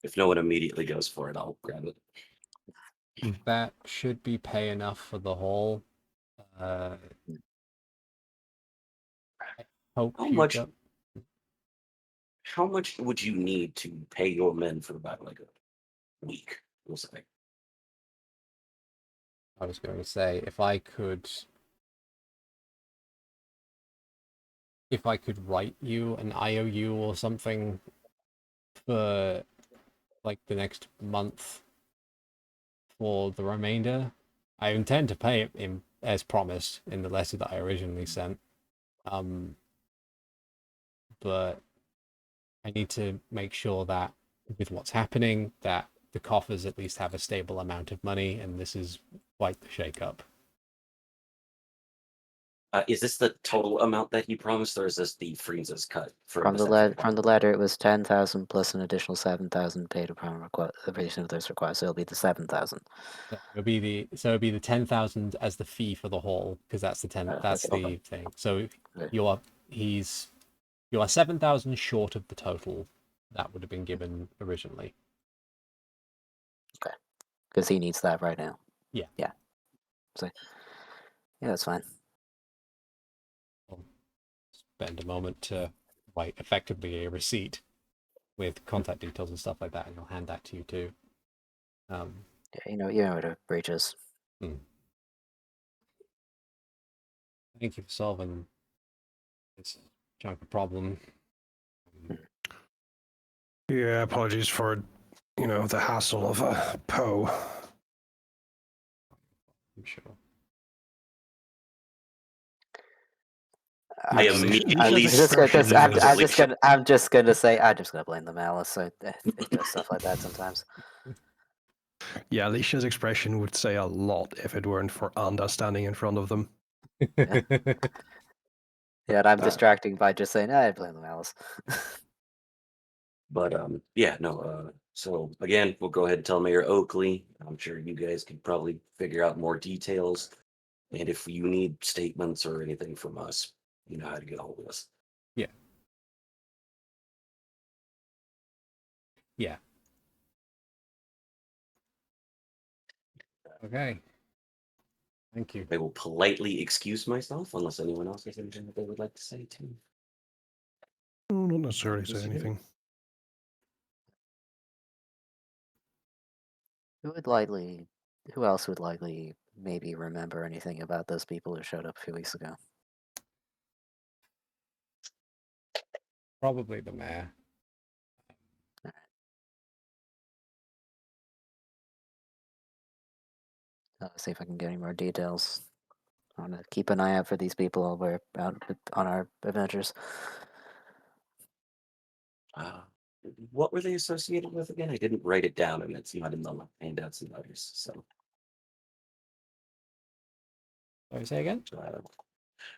If no one immediately goes for it, I'll grab it. That should be pay enough for the haul. I hope How you much? don't. How much would you need to pay your men for about like a week? We'll say. I was going to say if I could write you an IOU or something for like the next month for the remainder. I intend to pay it in as promised in the letter that I originally sent. But I need to make sure that with what's happening, that the coffers at least have a stable amount of money, and this is quite the shake-up. Is this the total amount that he promised, or is this the Frieza's cut From the letter, it was 10,000 plus an additional 7,000 paid upon requisition of this request. So it'll be the 7,000. It'll be the 10,000 as the fee for the haul, because that's the 10. That's Okay. the thing. So Okay. you are 7,000 short of the total that would have been given originally. Okay, because he needs that right now. Yeah. Yeah. So yeah, that's fine. I'll spend a moment to write effectively a receipt with contact details and stuff like that, and I'll hand that to you too. Yeah, you know what a breach is. Thank you for solving this chunk of problem. Yeah, apologies for, the hassle of Poe. I'm sure. I Yes, immediately I'm just gonna say I'm just gonna blame the malice. So it does stuff like that sometimes. Yeah, Alicia's expression would say a lot if it weren't for Anda standing in front of them. Yeah, and I'm distracting by just saying I blame the malice. But yeah, no. So again, we'll go ahead and tell Mayor Oakley. I'm sure you guys could probably figure out more details, and if you need statements or anything from us, you know how to get a hold of us. Yeah. Yeah. Okay. Thank you. I will politely excuse myself unless anyone else has anything that they would like to say too. Not necessarily say anything. Who else would likely maybe remember anything about those people who showed up a few weeks ago? Probably the mayor. I'll see if I can get any more details. I want to keep an eye out for these people while we're out on our adventures. What were they associated with again? I didn't write it down, and it's not in the handouts and letters. So, Sorry, say again?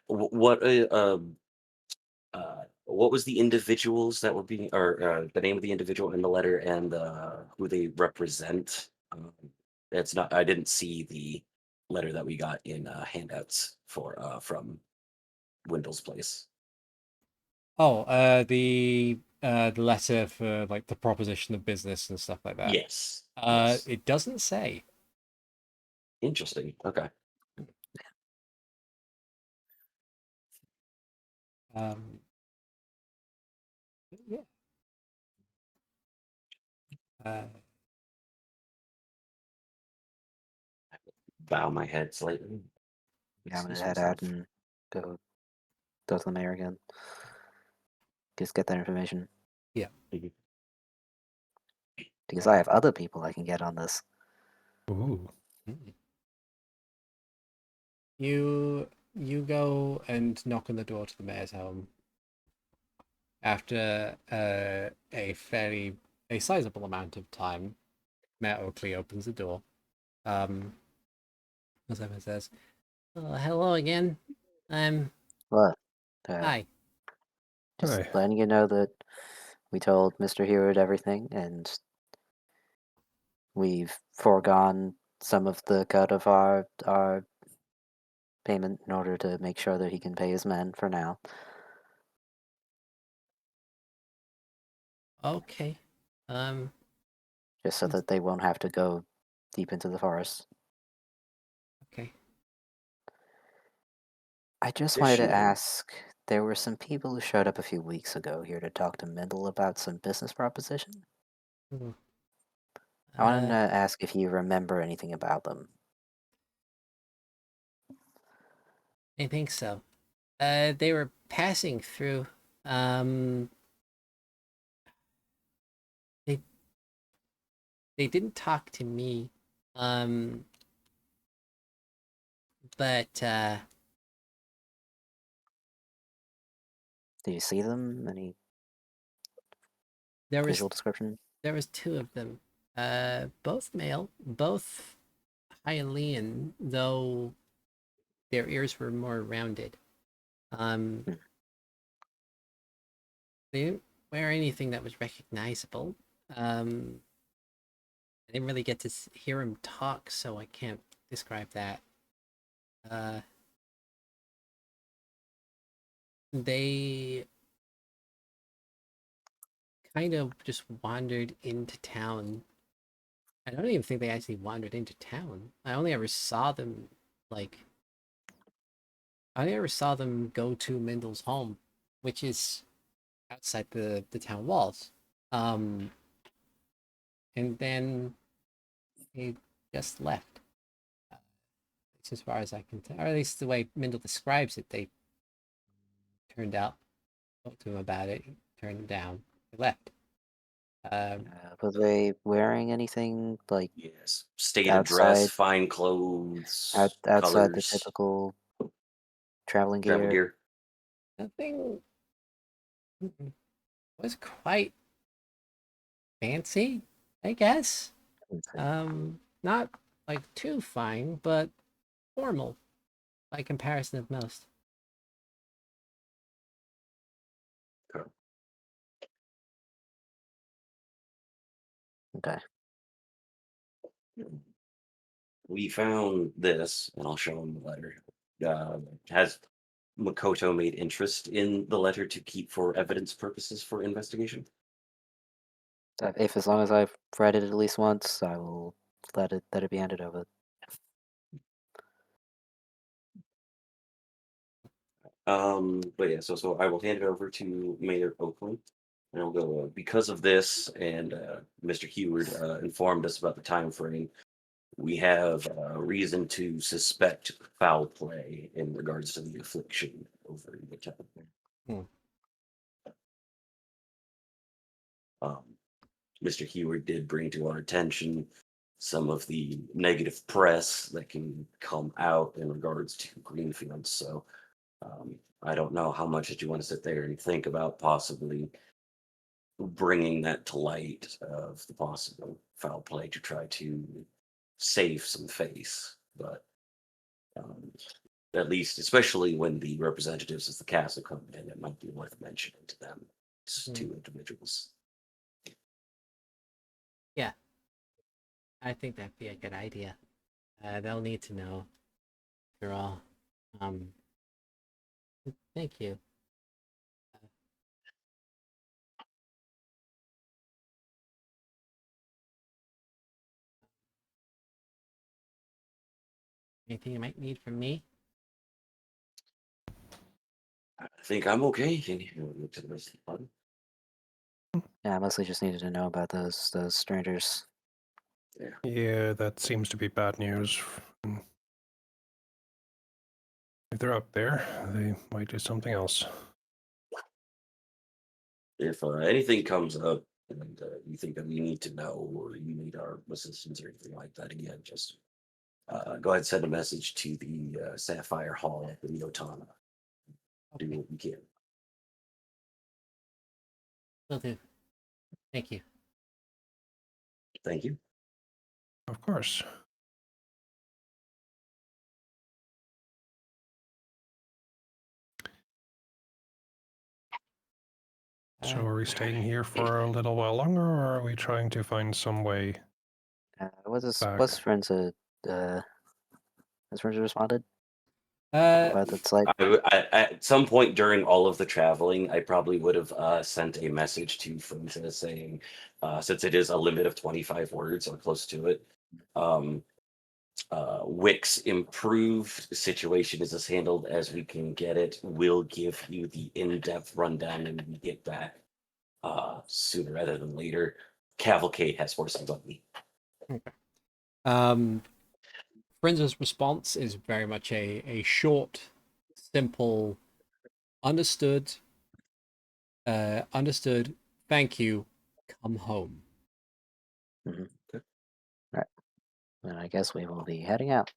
What was the individuals that were being, or the name of the individual in the letter, and who they represent? It's not. I didn't see the letter that we got in handouts for from Wendell's place. Oh, the letter for like the proposition of business and stuff like that. Yes. Yes. It doesn't say. Interesting. Okay. Yeah. Bow my head slightly. Yeah, I'm gonna Excuse head myself. out and go to the mayor again. Just get that information. Yeah. Mhm. Because I have other people I can get on this. Ooh. You go and knock on the door to the mayor's home. After a fairly a sizable amount of time, Matt Oakley opens the door. Simon says, "Hello again. What? Hi. Just Hey. letting you know that we told Mr. Heward everything, and we've foregone some of the cut of our payment in order to make sure that he can pay his men for now. Okay. Just so that they won't have to go deep into the forest. Okay. I just wanted to Additionally- ask, there were some people who showed up a few weeks ago here to talk to Mendel about some business proposition. Hmm. I wanted to ask if you remember anything about them. I think so. They were passing through. They didn't talk to me. But Did you see them? Any there was visual description? two of them. Both male, both Hylian, though their ears were more rounded. Hmm. They didn't wear anything that was recognizable. I didn't really get to hear him talk, so I can't describe that. They kind of just wandered into town. I don't even think they actually wandered into town. I only ever saw them, like, I only ever saw them go to Mendel's home, which is outside the town walls. And then he just left. As far as I can tell, or at least the way Mendel describes it, they turned out, spoke to him about it, he turned him down, he left. Were they wearing anything like Yes. State of dress, outside fine clothes, outside the colors, typical traveling travel gear? gear. Nothing was quite fancy, I guess. Not like too fine, but formal by comparison of most. Okay. We found this, and I'll show him the letter. Has Makoto made interest in the letter to keep for evidence purposes for investigation? If as long as I've read it at least once, I will let it be handed over. But yeah, so I will hand it over to Mayor Oakland, and I'll go. Because of this, and Mr. Heward informed us about the time frame. We have reason to suspect foul play in regards to the affliction over in the town. Hmm. Um, Mr. Heward did bring to our attention some of the negative press that can come out in regards to Greenfields. So I don't know how much that you want to sit there and think about possibly bringing that to light of the possible foul play to try to save some face. But um, at least, especially when the representatives of the castle come in, it might be worth mentioning to them, two individuals. Yeah, I think that'd be a good idea. They'll need to know, after all. Thank you. Anything you might need from me? I think I'm okay. Can you look to the rest of the party? Yeah, I mostly just needed to know about those strangers. Yeah, that seems to be bad news. If they're up there, they might do something else. If anything comes up and you think that we need to know or you need our assistance or anything like that, again, just go ahead and send a message to the Sapphire Hall in Yotana. Do Okay, what we can. will do. Thank you. Thank you. Of course. So are we staying here for a little while longer, or are we trying to find some way back? What's Frenza has Frenza responded? Uh, About that site? At some point during all of the traveling, I probably would have sent a message to Frieza saying, since it is a limit of 25 words or close to it, Wick's improved situation is as handled as we can get it. We'll give you the in-depth rundown and we get back sooner rather than later. Cavalcade has forces on me. Frinza's response is very much a short, simple, understood, understood, thank you, come home. Right. Then I guess we will be heading out.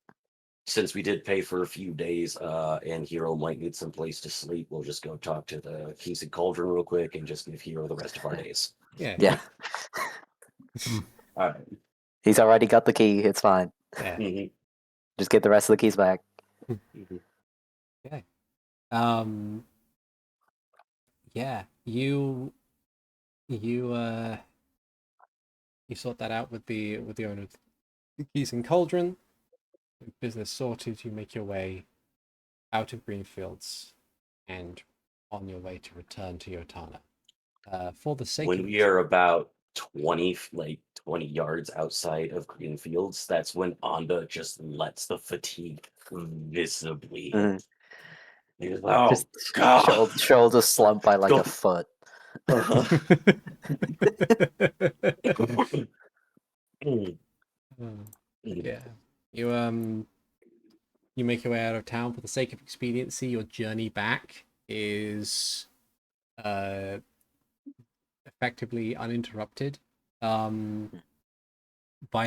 Since we did pay for a few days, and Hero might need some place to sleep, we'll just go talk to the Keys and Cauldron real quick and just give Hero the rest of our days. Yeah. Yeah. All right. He's already got the key. It's fine. Yeah. Mhm. Just get the rest of the keys back. Mhm. Okay. Yeah, you sort that out with the owner of the Keys and Cauldron. Business sorted, you make your way out of Greenfields and on your way to return to Yotana. For the sake When of we are about 20 yards outside of Greenfields, that's when Anda just lets the fatigue visibly. Mhm. He goes, oh Just God! shoulder slump by like a foot. Yeah, you make your way out of town. For the sake of expediency, your journey back is effectively uninterrupted. By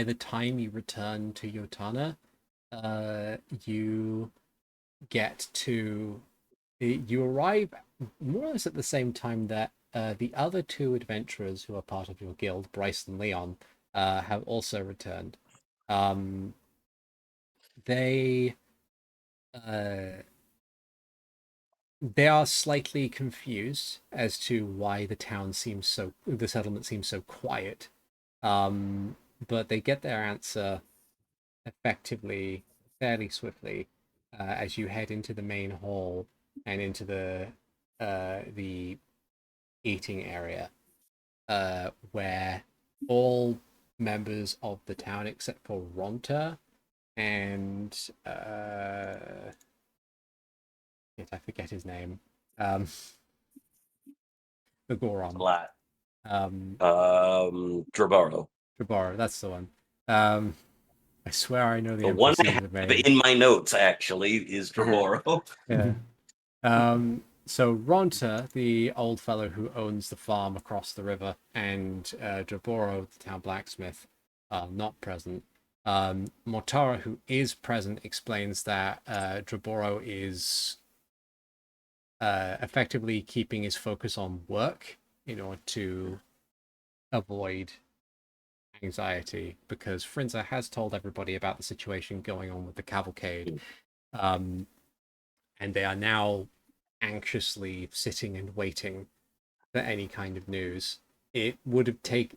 the time you return to Yotana, you get to you arrive more or less at the same time that the other two adventurers who are part of your guild, Bryce and Leon, have also returned. They they are slightly confused as to why the settlement seems so quiet. But they get their answer effectively, fairly swiftly, as you head into the main hall and into the eating area, where all members of the town except for Ronta and I forget his name. The Goron. Flat. Um, Drabaro. Drabaro, that's the one. I swear I know the The one I NPC's have name. in my notes actually is Drabaro. Yeah. So Ronta, the old fellow who owns the farm across the river, and Draboro, the town blacksmith, are not present. Mortara, who is present, explains that Draboro is effectively keeping his focus on work in order to avoid anxiety, because Frinza has told everybody about the situation going on with the cavalcade, and they are now anxiously sitting and waiting for any kind of news. It would take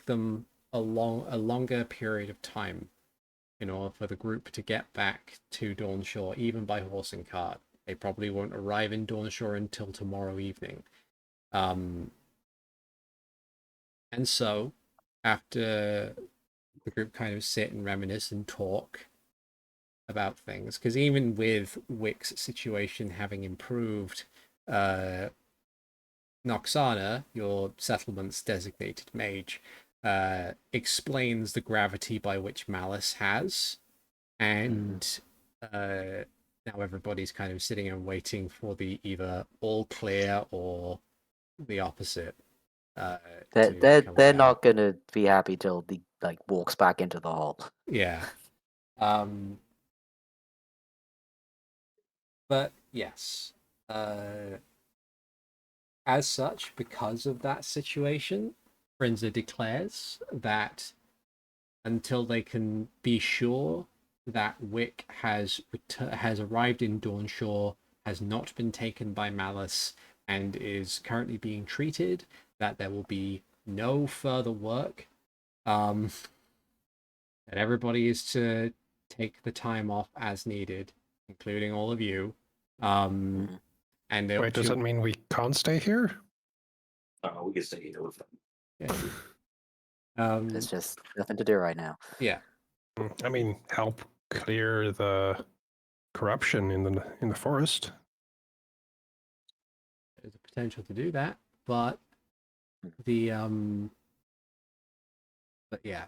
them a longer period of time in order for the group to get back to Dawnshore, even by horse and cart. They probably won't arrive in Dawnshore until tomorrow evening. And so, after the group kind of sit and reminisce and talk about things, because even with Wick's situation having improved, Noxana, your settlement's designated mage, explains the gravity by which Malice has, and now everybody's kind of sitting and waiting for the either all clear or the opposite. They're not gonna be happy till he like walks back into the hall. Yeah. But yes, as such, because of that situation, Frinza declares that until they can be sure that Wick has arrived in Dawnshore, has not been taken by Malice, and is currently being treated, that there will be no further work. That everybody is to take the time off as needed, including all of you. And Wait, does that mean we can't stay here? We can stay here with them. Yeah. There's just nothing to do right now. Yeah. I mean, help clear the corruption in the forest. There's a potential to do that, but but yeah.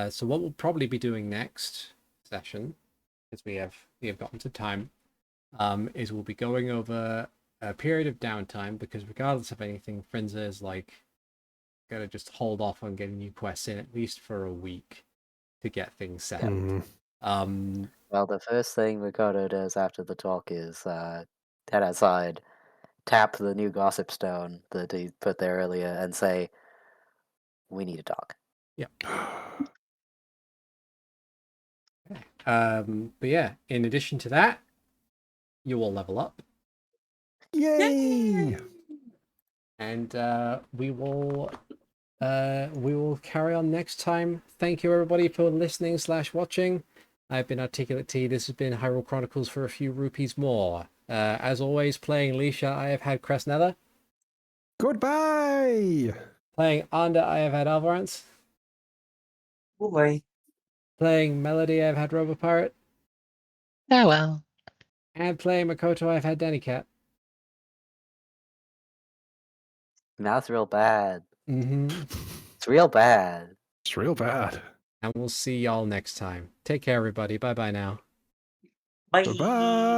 So what we'll probably be doing next session, because we have gotten to time, is we'll be going over a period of downtime, because regardless of anything, Frinza is like gonna just hold off on getting new quests in at least for a week to get things settled. Well, the first thing Makoto does after the talk is head outside, tap the new gossip stone that he put there earlier, and say, "We need to talk." Yeah. But yeah, in addition to that, you will level up. Yay! And we will carry on next time. Thank you everybody for listening / watching. I've been Articulate T. This has been Hyrule Chronicles for a few rupees more. As always, playing Leisha, I have had Crestnether. Goodbye! Playing Anda, I have had Alvarance. Bye. Playing Melody, I've had RoboPirate. Farewell. And playing Makoto, I've had Danny Cat. Mouth's real bad. Mm-hmm. It's real bad. It's real bad. And we'll see y'all next time. Take care, everybody. Bye-bye now. Bye. Goodbye!